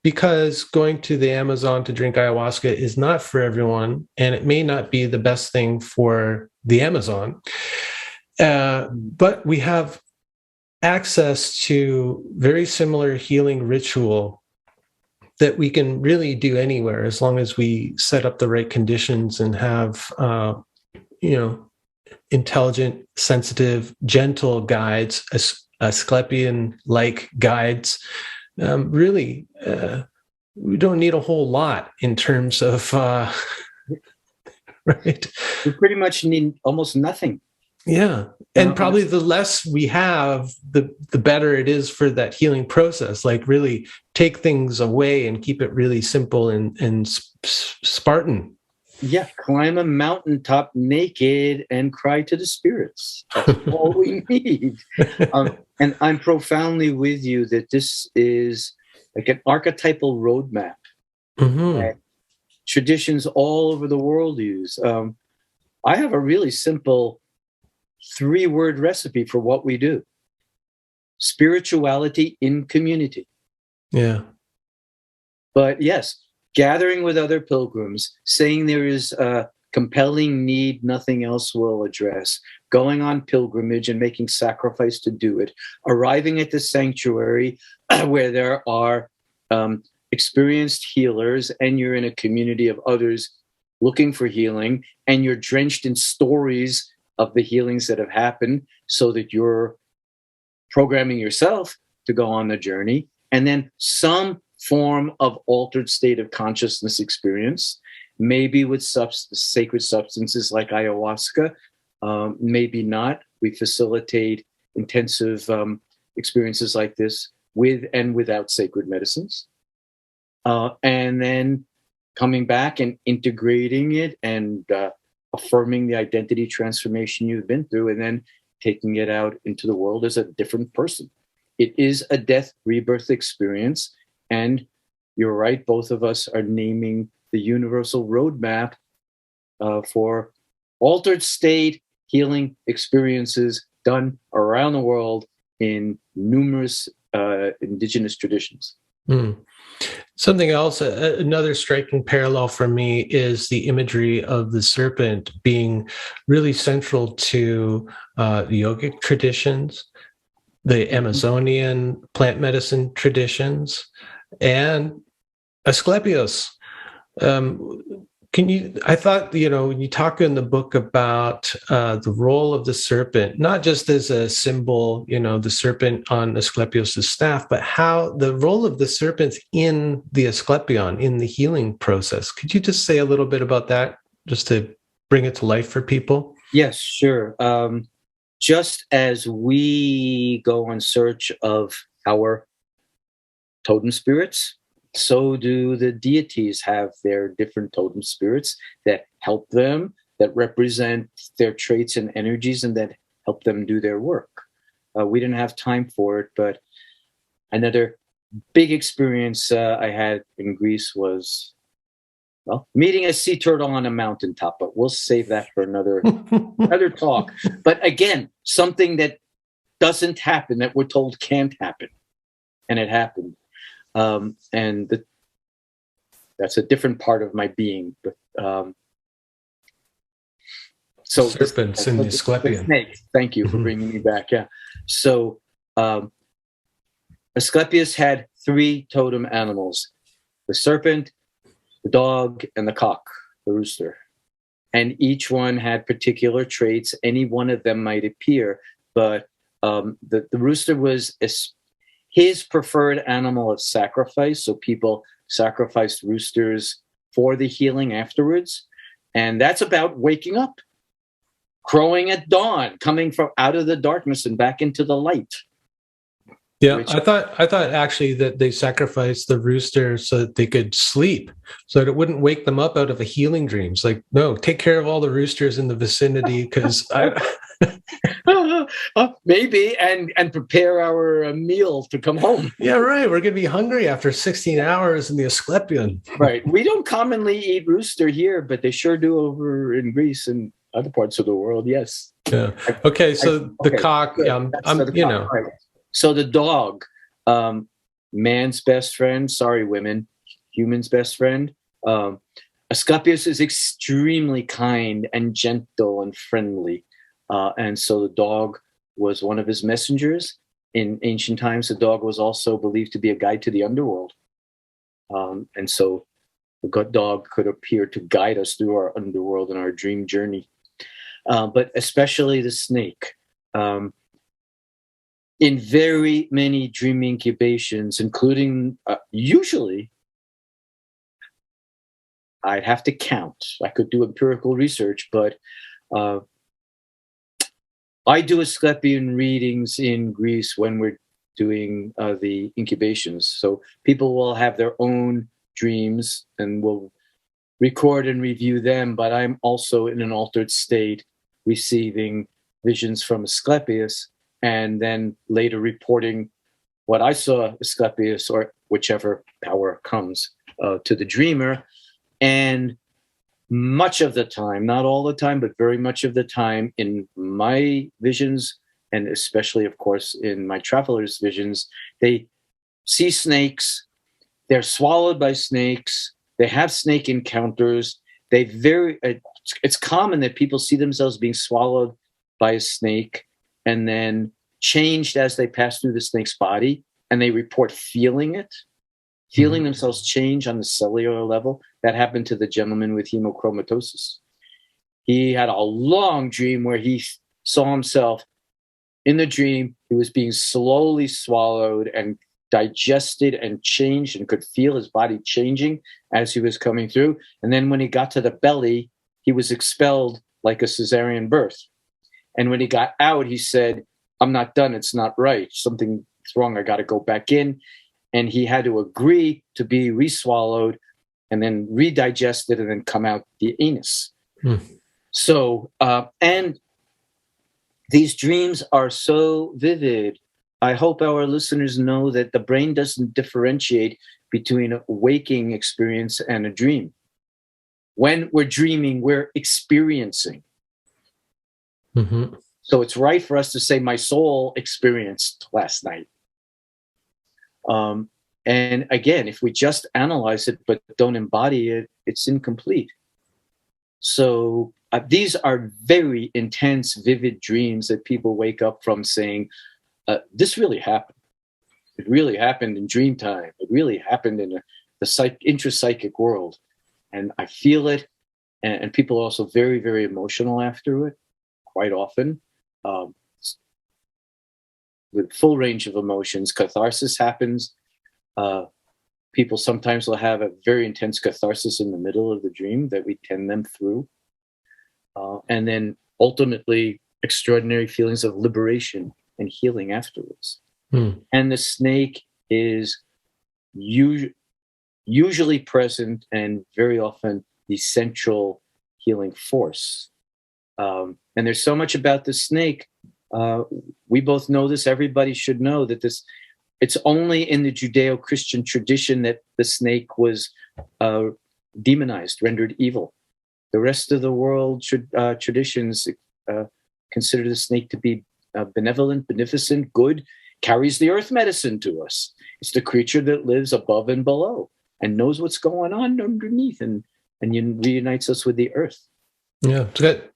because going to the Amazon to drink ayahuasca is not for everyone, and it may not be the best thing for the Amazon. But we have access to very similar healing ritual that we can really do anywhere as long as we set up the right conditions and have, intelligent, sensitive, gentle guides, Asklepian-like guides. We don't need a whole lot in terms of, right? We pretty much need almost nothing. Yeah. And probably the less we have, the better it is for that healing process. Like really take things away and keep it really simple and Spartan. Yeah, climb a mountaintop naked and cry to the spirits. That's all we need. And I'm profoundly with you that this is like an archetypal roadmap that traditions all over the world use. I have a really simple 3-word recipe for what we do. Spirituality in community. Yeah. But yes, gathering with other pilgrims, saying there is a compelling need nothing else will address, going on pilgrimage and making sacrifice to do it, arriving at the sanctuary where there are experienced healers and you're in a community of others looking for healing and you're drenched in stories of the healings that have happened so that you're programming yourself to go on the journey, and then some form of altered state of consciousness experience, maybe with sacred substances like ayahuasca, maybe not. We facilitate intensive experiences like this with and without sacred medicines. And then coming back and integrating it and affirming the identity transformation you've been through, and then taking it out into the world as a different person. It is a death rebirth experience. And you're right, both of us are naming the universal roadmap for altered state healing experiences done around the world in numerous indigenous traditions. Something else, another striking parallel for me is the imagery of the serpent being really central to the yogic traditions, the Amazonian plant medicine traditions, and Asclepius. I thought, when you talk in the book about the role of the serpent, not just as a symbol, the serpent on Asclepius' staff, but how the role of the serpent in the Asklepion, in the healing process. Could you just say a little bit about that, just to bring it to life for people? Yes, sure. Just as we go in search of our totem spirits, so do the deities have their different totem spirits that help them, that represent their traits and energies, and that help them do their work. We didn't have time for it, but another big experience I had in Greece was, meeting a sea turtle on a mountaintop, but we'll save that for another talk. But again, something that doesn't happen, that we're told can't happen. And it happened. That's a different part of my being. But so serpents in the Asklepian. Snake. Thank you for bringing me back. Yeah. So Asclepius had 3 totem animals: the serpent, the dog, and the cock, the rooster. And each one had particular traits. Any one of them might appear, but the rooster was his preferred animal of sacrifice. So people sacrificed roosters for the healing afterwards. And that's about waking up, crowing at dawn, coming from out of the darkness and back into the light. Yeah, I thought actually that they sacrificed the rooster so that they could sleep, so that it wouldn't wake them up out of a healing dream. It's like, no, take care of all the roosters in the vicinity, because maybe and prepare our meal to come home. Yeah, right. We're going to be hungry after 16 hours in the Asklepian. Right. We don't commonly eat rooster here, but they sure do over in Greece and other parts of the world. Yes. Yeah. Okay. So the cock. Right. So the dog, man's best friend. Sorry, women, human's best friend. Asclepius is extremely kind and gentle and friendly. And so the dog was one of his messengers. In ancient times, the dog was also believed to be a guide to the underworld. And so the dog could appear to guide us through our underworld and our dream journey. But especially the snake. In very many dream incubations, including usually, I'd have to count. I could do empirical research, but I do Asklepian readings in Greece when we're doing the incubations. So people will have their own dreams and will record and review them, but I'm also in an altered state receiving visions from Asclepius and then later reporting what I saw Asclepius or whichever power comes to the dreamer. And much of the time, not all the time, but very much of the time in my visions, and especially, of course, in my travelers' visions, they see snakes, they're swallowed by snakes, they have snake encounters. It's common that people see themselves being swallowed by a snake and then changed as they pass through the snake's body, and they report feeling themselves change on the cellular level. That happened to the gentleman with hemochromatosis. He had a long dream where he saw himself in the dream. He was being slowly swallowed and digested and changed and could feel his body changing as he was coming through. And then when he got to the belly, he was expelled like a cesarean birth. And when he got out, he said, "I'm not done. It's not right. Something's wrong. I got to go back in." And he had to agree to be re-swallowed and then redigested and then come out the anus. So, and these dreams are so vivid. I hope our listeners know that the brain doesn't differentiate between a waking experience and a dream. When we're dreaming, we're experiencing. So it's right for us to say, my soul experienced last night. And again, if we just analyze it but don't embody it, it's incomplete. So these are very intense, vivid dreams that people wake up from saying, this really happened. It really happened in dream time. It really happened in the intrapsychic world. And I feel it. And people are also very, very emotional after it, quite often. With full range of emotions. Catharsis happens. People sometimes will have a very intense catharsis in the middle of the dream that we tend them through. And then ultimately extraordinary feelings of liberation and healing afterwards. And the snake is usually present and very often the central healing force. And there's so much about the snake. We both know this. Everybody should know that it's only in the Judeo-Christian tradition that the snake was demonized, rendered evil. The rest of the world traditions consider the snake to be benevolent, beneficent, good, carries the earth medicine to us. It's the creature that lives above and below and knows what's going on underneath and reunites us with the earth. Yeah,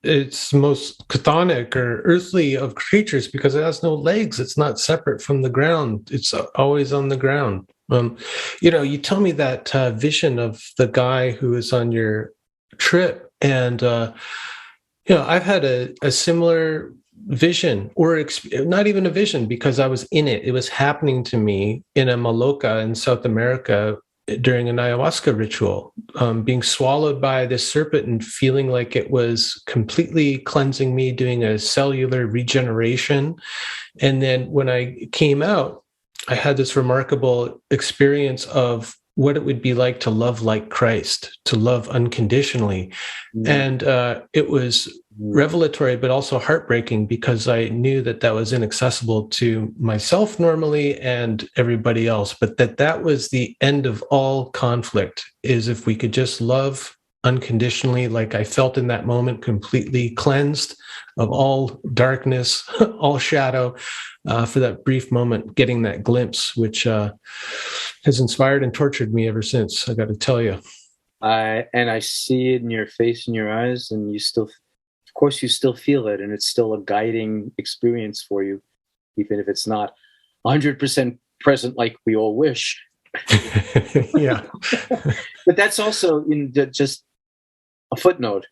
it's most chthonic or earthly of creatures because it has no legs. It's not separate from the ground. It's always on the ground. You tell me that vision of the guy who was on your trip, and I've had a similar vision, or not even a vision, because I was in it. It was happening to me in a Maloka in South America during an ayahuasca ritual, being swallowed by this serpent and feeling like it was completely cleansing me, doing a cellular regeneration. And then when I came out, I had this remarkable experience of what it would be like to love like Christ, to love unconditionally. And it was revelatory, but also heartbreaking, because I knew that was inaccessible to myself normally and everybody else, but that was the end of all conflict, is if we could just love unconditionally, like I felt in that moment, completely cleansed of all darkness, all shadow, for that brief moment, getting that glimpse, which has inspired and tortured me ever since, I got to tell you. And I see it in your face and your eyes, and you still, of course, you still feel it, and it's still a guiding experience for you, even if it's not 100% present like we all wish. Yeah. But that's also just a footnote.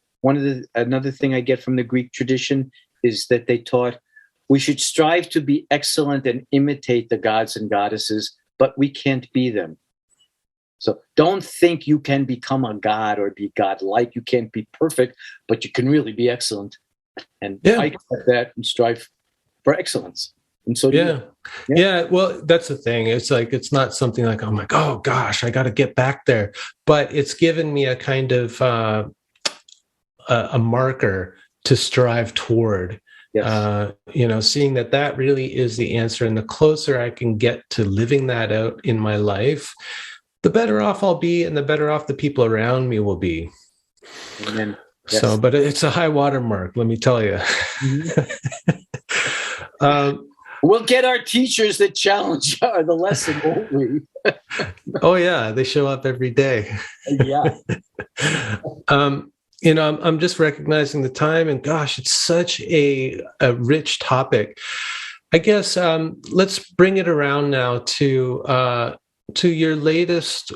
Another thing I get from the Greek tradition is that they taught we should strive to be excellent and imitate the gods and goddesses, but we can't be them. So don't think you can become a god or be godlike. You can't be perfect, but you can really be excellent. And I accept that and strive for excellence. And so do you. Yeah. Well, that's the thing. It's like, it's not something like, I'm like, oh gosh, I got to get back there. But it's given me a kind of a marker to strive toward. Yes. Seeing that really is the answer. And the closer I can get to living that out in my life, the better off I'll be, and the better off the people around me will be. Amen. Yes. So, but it's a high water mark, let me tell you. Mm-hmm. We'll get our teachers that challenge the lesson, won't we? Oh yeah, they show up every day. Yeah. I'm just recognizing the time, and gosh, it's such a rich topic. I guess let's bring it around now to your latest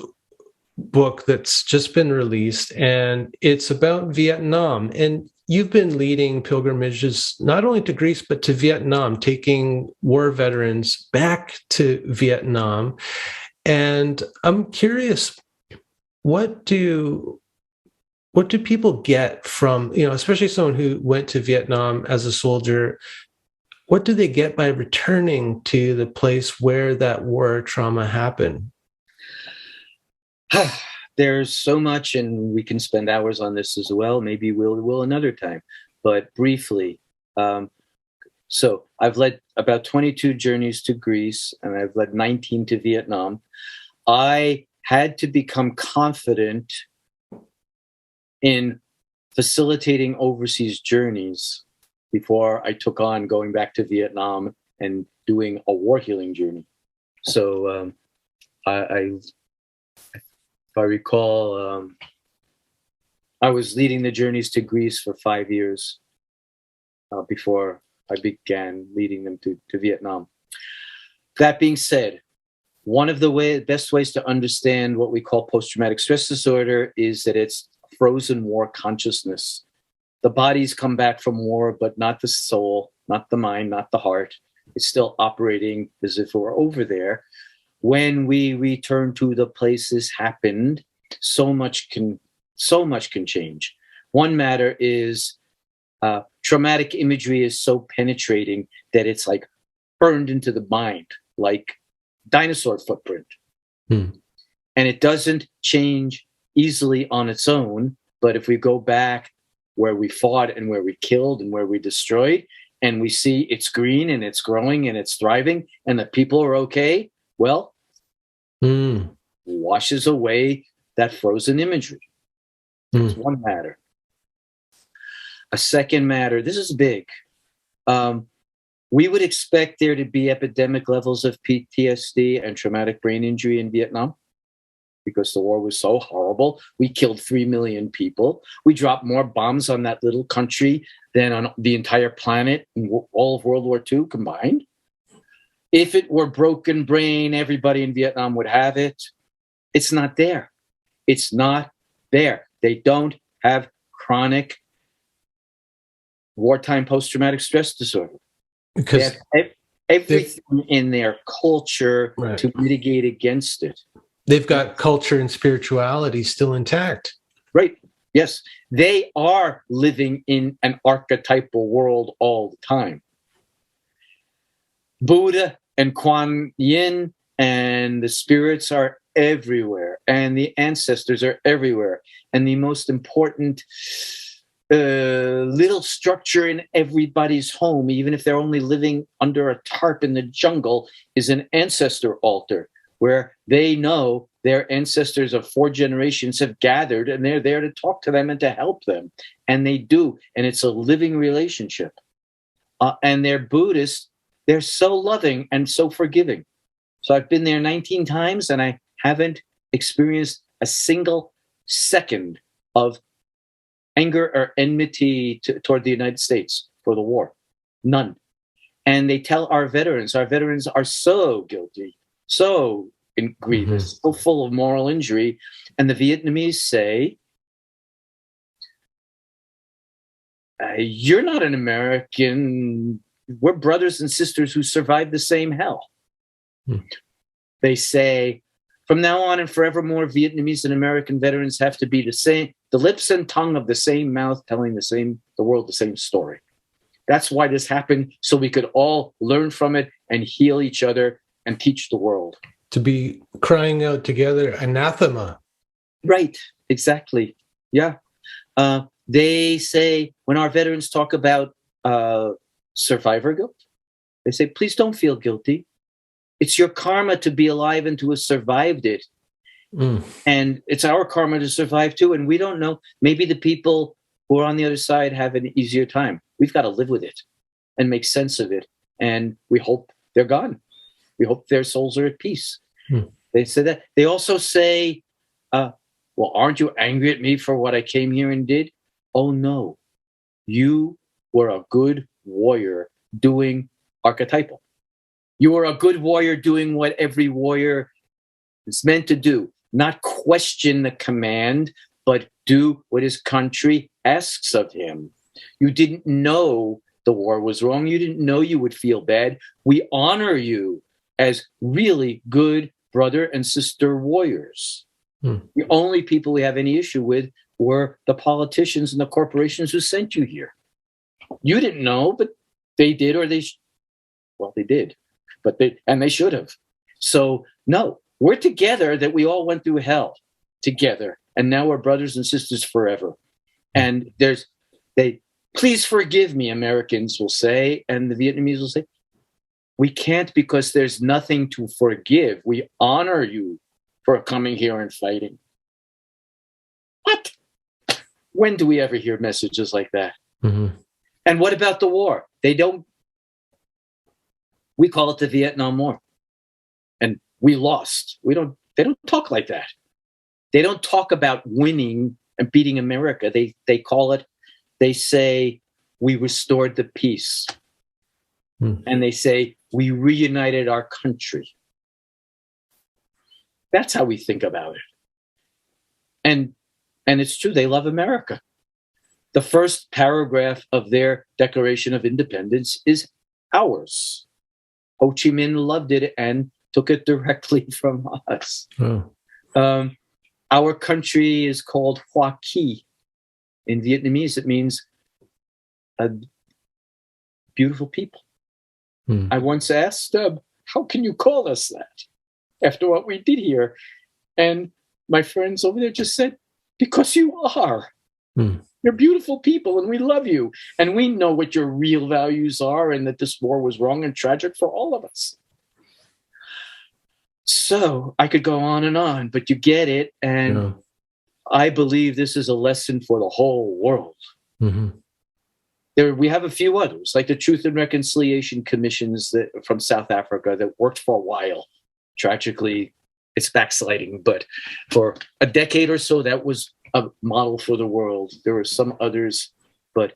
book that's just been released, and it's about Vietnam. And you've been leading pilgrimages not only to Greece, but to Vietnam, taking war veterans back to Vietnam. And I'm curious, what do people get from, especially someone who went to Vietnam as a soldier? What do they get by returning to the place where that war trauma happened? There's so much, and we can spend hours on this as well. Maybe we'll another time. But briefly, so I've led about 22 journeys to Greece, and I've led 19 to Vietnam. I had to become confident in facilitating overseas journeys before I took on going back to Vietnam and doing a war healing journey. So if I recall, I was leading the journeys to Greece for 5 years before I began leading them to Vietnam. That being said, one of the best ways to understand what we call post-traumatic stress disorder is that it's frozen war consciousness. The bodies come back from war, but not the soul, not the mind, not the heart. It's still operating as if we're over there. When we return to the place this happened, so much can change. One matter is traumatic imagery is so penetrating that it's like burned into the mind, like dinosaur footprint. And it doesn't change easily on its own. But if we go back where we fought and where we killed and where we destroyed, and we see it's green and it's growing and it's thriving and the people are okay, well, washes away that frozen imagery. That's one matter. A second matter, this is big. We would expect there to be epidemic levels of PTSD and traumatic brain injury in Vietnam because the war was so horrible. We killed 3 million people. We dropped more bombs on that little country than on the entire planet in all of World War II combined. If it were broken brain, everybody in Vietnam would have it. It's not there. It's not there. They don't have chronic wartime post-traumatic stress disorder. Because they have everything in their culture to mitigate against it. They've got culture and spirituality still intact. Right. Yes. They are living in an archetypal world all the time. Buddha and Kuan Yin and the spirits are everywhere, and the ancestors are everywhere. And the most important little structure in everybody's home, even if they're only living under a tarp in the jungle, is an ancestor altar where they know their ancestors of 4 generations have gathered and they're there to talk to them and to help them. And they do. And it's a living relationship. And they're Buddhists. They're so loving and so forgiving. So I've been there 19 times and I haven't experienced a single second of anger or enmity toward the United States for the war. None. And they tell our veterans are so guilty, so grievous, so full of moral injury. And the Vietnamese say, you're not an American. We're brothers and sisters who survived the same hell. They say, from now on and forevermore, Vietnamese and American veterans have to be the same, the lips and tongue of the same mouth, telling the world the same story. That's why this happened, so we could all learn from it and heal each other and teach the world. To be crying out together, anathema. Right, exactly. Yeah. They say, when our veterans talk about survivor guilt, they say, please don't feel guilty. It's your karma to be alive and to have survived it. And it's our karma to survive too. And we don't know, maybe the people who are on the other side have an easier time. We've got to live with it and make sense of it. And we hope they're gone. We hope their souls are at peace. They say that. They also say, well, aren't you angry at me for what I came here and did? Oh, no. You were a good warrior doing archetypal. You were a good warrior doing what every warrior is meant to do. Not question the command, but do what his country asks of him. You didn't know the war was wrong. You didn't know you would feel bad. We honor you as really good brother and sister warriors. The only people we have any issue with were the politicians and the corporations who sent you here. You didn't know, but they did, or they did, but they should have. So no, we're together, that we all went through hell together, and now we're brothers and sisters forever. And please forgive me, Americans will say, and the Vietnamese will say, we can't, because there's nothing to forgive. We honor you for coming here and fighting. What? When do we ever hear messages like that? And what about the war? We call it the Vietnam War. And we lost. They don't talk like that. They don't talk about winning and beating America. They say, we restored the peace. And they say, we reunited our country. That's how we think about it. And it's true, they love America. The first paragraph of their Declaration of Independence is ours. Ho Chi Minh loved it and took it directly from us. Our country is called Hoa Ki. In Vietnamese, it means beautiful people. I once asked, how can you call us that after what we did here? And my friends over there just said, because you are. You're beautiful people, and we love you. And we know what your real values are, and that this war was wrong and tragic for all of us. So I could go on, but you get it. And I believe this is a lesson for the whole world. We have a few others, like the Truth and Reconciliation Commissions from South Africa that worked for a while. Tragically, it's backsliding, but for a decade or so, that was a model for the world. There were some others, but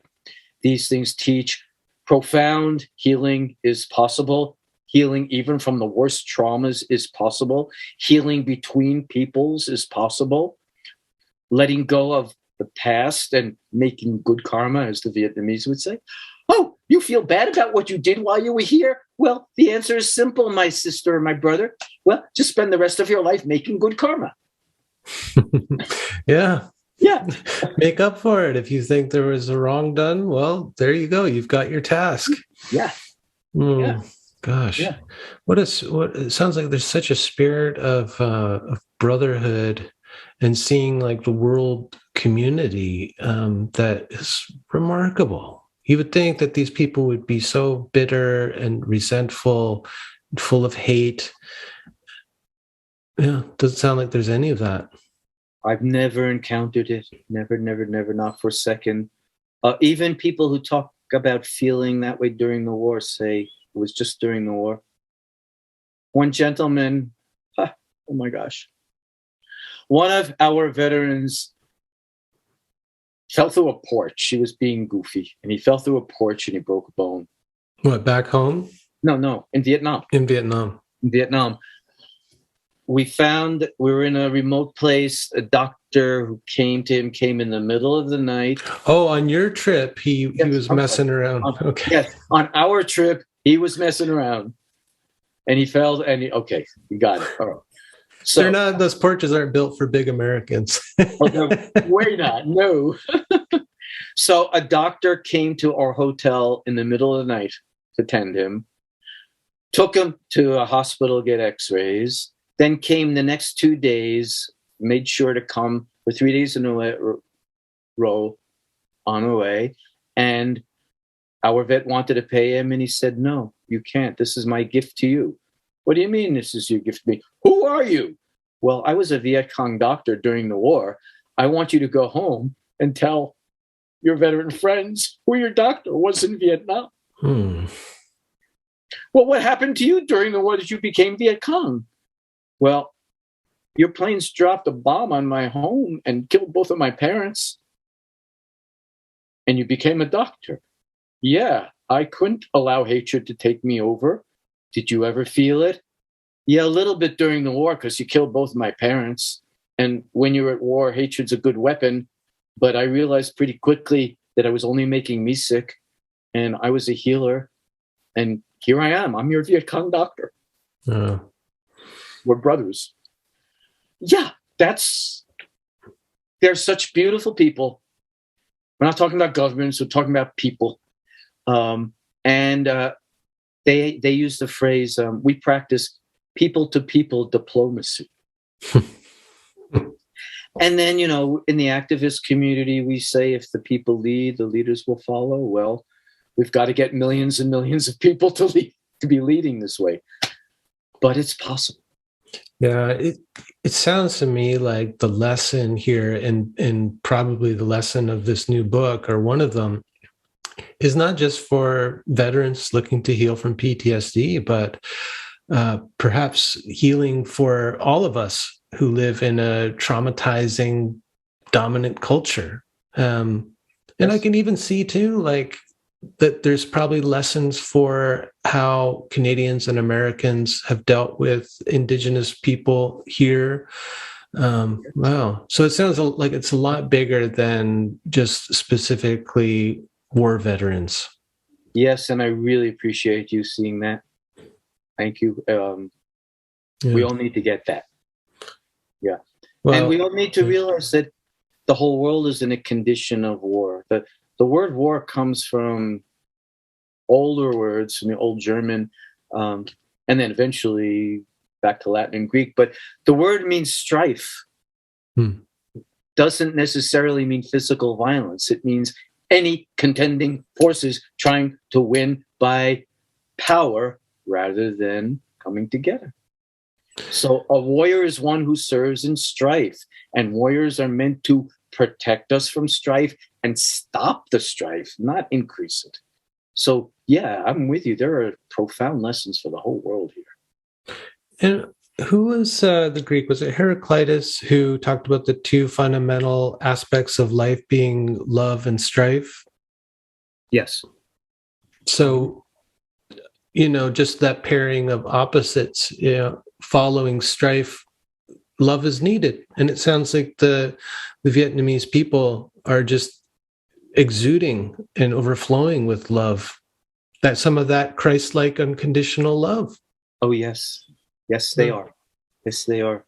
these things teach profound healing is possible. Healing even from the worst traumas is possible. Healing between peoples is possible. Letting go of the past and making good karma, as the Vietnamese would say. Oh, you feel bad about what you did while you were here? Well, the answer is simple, my sister and my brother. Well, just spend the rest of your life making good karma. Yeah. Yeah. Make up for it. If you think there was a wrong done, well, there you go. You've got your task. Yeah. Yeah. Gosh. Yeah. It sounds like there's such a spirit of brotherhood and seeing like the world community that is remarkable. You would think that these people would be so bitter and resentful, full of hate. Yeah, doesn't sound like there's any of that. I've never encountered it. Never, not for a second. Even people who talk about feeling that way during the war say it was just during the war. One gentleman, oh my gosh. One of our veterans fell through a porch. He was being goofy, and he fell through a porch and he broke a bone. What, back home? No, in Vietnam. In Vietnam. In Vietnam. We were in a remote place. A doctor who came to him came in the middle of the night. Oh, on your trip, he was messing around. Okay. Yes, on our trip, he was messing around. And he fell, and we got it. All right. So those porches aren't built for big Americans. Way not, no. So a doctor came to our hotel in the middle of the night to tend him, took him to a hospital to get x-rays, then came the next 2 days, made sure to come for 3 days in a row on our way. And our vet wanted to pay him, and he said, no, you can't. This is my gift to you. What do you mean this is your gift to me? Who are you? Well, I was a Viet Cong doctor during the war. I want you to go home and tell your veteran friends who your doctor was in Vietnam. Well, what happened to you during the war that you became Viet Cong? Well, your planes dropped a bomb on my home and killed both of my parents. And you became a doctor. Yeah, I couldn't allow hatred to take me over. Did you ever feel it? Yeah, a little bit during the war because you killed both my parents. And when you're at war, hatred's a good weapon. But I realized pretty quickly that I was only making me sick. And I was a healer. And here I am. I'm your Viet Cong doctor. We're brothers. Yeah, they're such beautiful people. We're not talking about governments. We're talking about people. They use the phrase, we practice people-to-people diplomacy. And then, in the activist community, we say if the people lead, the leaders will follow. Well, we've got to get millions and millions of people to be leading this way. But it's possible. Yeah, it sounds to me like the lesson here, and probably the lesson of this new book, or one of them, is not just for veterans looking to heal from PTSD, but perhaps healing for all of us who live in a traumatizing, dominant culture. And I can even see too, like, that there's probably lessons for how Canadians and Americans have dealt with Indigenous people here. Wow. So it sounds like it's a lot bigger than just specifically war veterans. Yes, and I really appreciate you seeing that. Thank you. We all need to get that. Yeah. Well, and we all need to realize that the whole world is in a condition of war. The word war comes from older words, from the old German, and then eventually back to Latin and Greek. But the word means strife. Doesn't necessarily mean physical violence. It means any contending forces trying to win by power rather than coming together. So a warrior is one who serves in strife, and warriors are meant to protect us from strife and stop the strife, not increase it. So, yeah, I'm with you. There are profound lessons for the whole world here. And who was the Greek? Was it Heraclitus who talked about the two fundamental aspects of life being love and strife? Yes. So, just that pairing of opposites, following strife, love is needed. And it sounds like the Vietnamese people are just exuding and overflowing with love. That some of that Christ-like unconditional love. Oh, yes. Yes, they are. Yes, they are.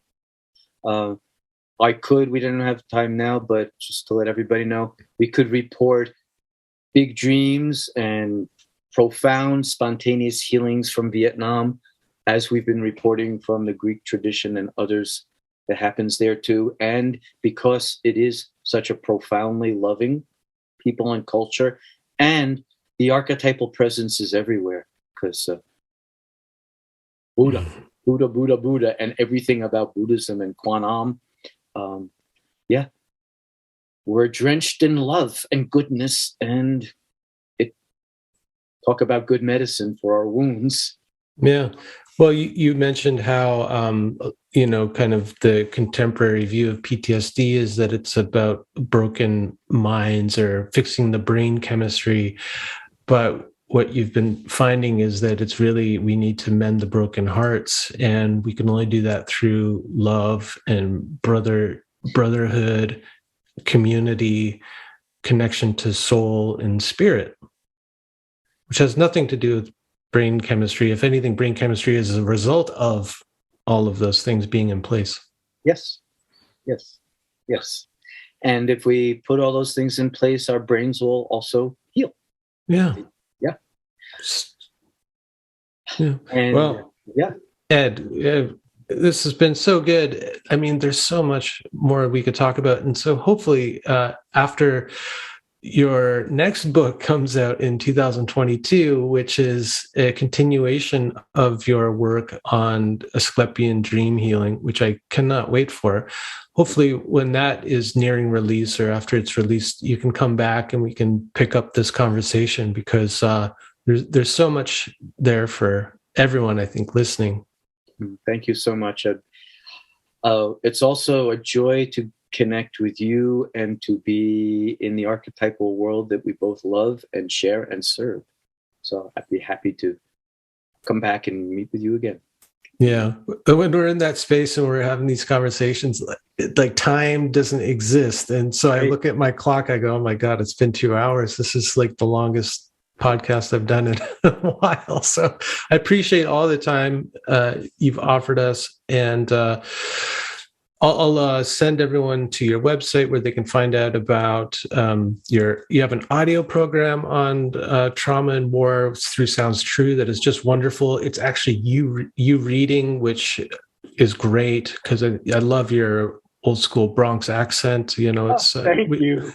We don't have time now, but just to let everybody know, we could report big dreams and profound spontaneous healings from Vietnam, as we've been reporting from the Greek tradition and others that happens there too. And because it is such a profoundly loving people and culture, and the archetypal presence is everywhere, because Buddha, and everything about Buddhism and Quanam. We're drenched in love and goodness, and talk about good medicine for our wounds. Yeah. Well, you mentioned how, kind of the contemporary view of PTSD is that it's about broken minds or fixing the brain chemistry. But what you've been finding is that it's really, we need to mend the broken hearts. And we can only do that through love and brotherhood, community, connection to soul and spirit, which has nothing to do with brain chemistry. If anything, brain chemistry is a result of all of those things being in place. Yes. And if we put all those things in place, our brains will also heal. Yeah. And, well, Ed, this has been so good. I mean, there's so much more we could talk about. And so hopefully after your next book comes out in 2022, which is a continuation of your work on Asklepian dream healing, which I cannot wait for. Hopefully when that is nearing release or after it's released, you can come back and we can pick up this conversation, because there's so much there for everyone, I think, listening. Thank you so much, Ed. It's also a joy to connect with you and to be in the archetypal world that we both love and share and serve. So I'd be happy to come back and meet with you again. Yeah. When we're in that space and we're having these conversations, like time doesn't exist. And so I look at my clock, I go, oh my God, it's been 2 hours. This is like the longest podcast I've done in a while. So I appreciate all the time you've offered us. And I'll send everyone to your website where they can find out about you have an audio program on trauma and war through Sounds True that is just wonderful. It's actually you reading, which is great, because I love your old school Bronx accent. Thank you.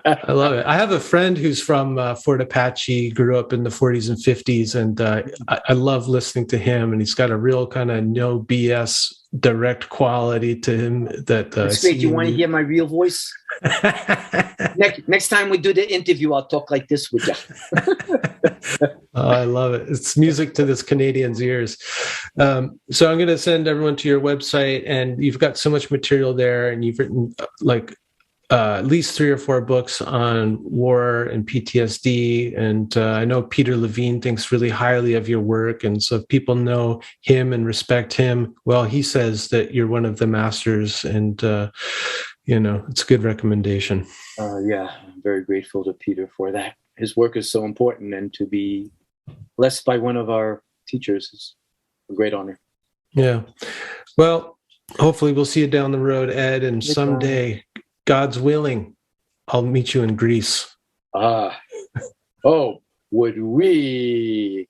I love it. I have a friend who's from Fort Apache, grew up in the 40s and 50s, and I love listening to him. And he's got a real kind of no BS direct quality to him. That's great. You want to hear my real voice? Next time we do the interview, I'll talk like this with you. Oh, I love it. It's music to this Canadian's ears. So I'm going to send everyone to your website, and you've got so much material there, and you've written at least 3 or 4 books on war and PTSD. And I know Peter Levine thinks really highly of your work. And so if people know him and respect him, well, he says that you're one of the masters, and, it's a good recommendation. Yeah, I'm very grateful to Peter for that. His work is so important, and to be blessed by one of our teachers is a great honor. Yeah. Well, hopefully we'll see you down the road, Ed, and someday, God's willing, I'll meet you in Greece. Would we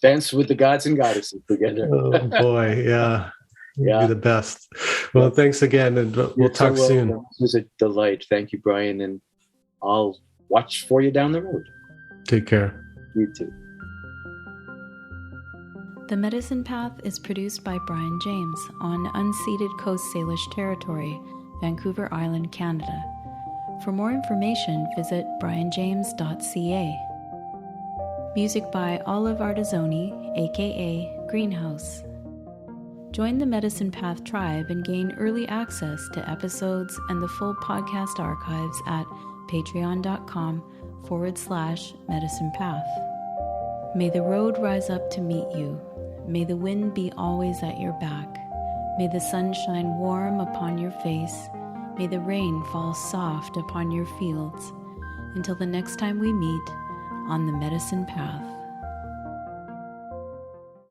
dance with the gods and goddesses together? Oh boy, yeah. You'd be the best. Well, thanks again, and we'll talk soon. It was a delight. Thank you, Brian, and I'll watch for you down the road. Take care. You too. The Medicine Path is produced by Brian James on unceded Coast Salish territory, Vancouver Island, Canada. For more information, visit brianjames.ca. Music by Olive Artizoni, aka Greenhouse. Join the Medicine Path tribe and gain early access to episodes and the full podcast archives at patreon.com/medicinepath. May the road rise up to meet you. May the wind be always at your back. May the sun shine warm upon your face. May the rain fall soft upon your fields. Until the next time we meet on the Medicine Path.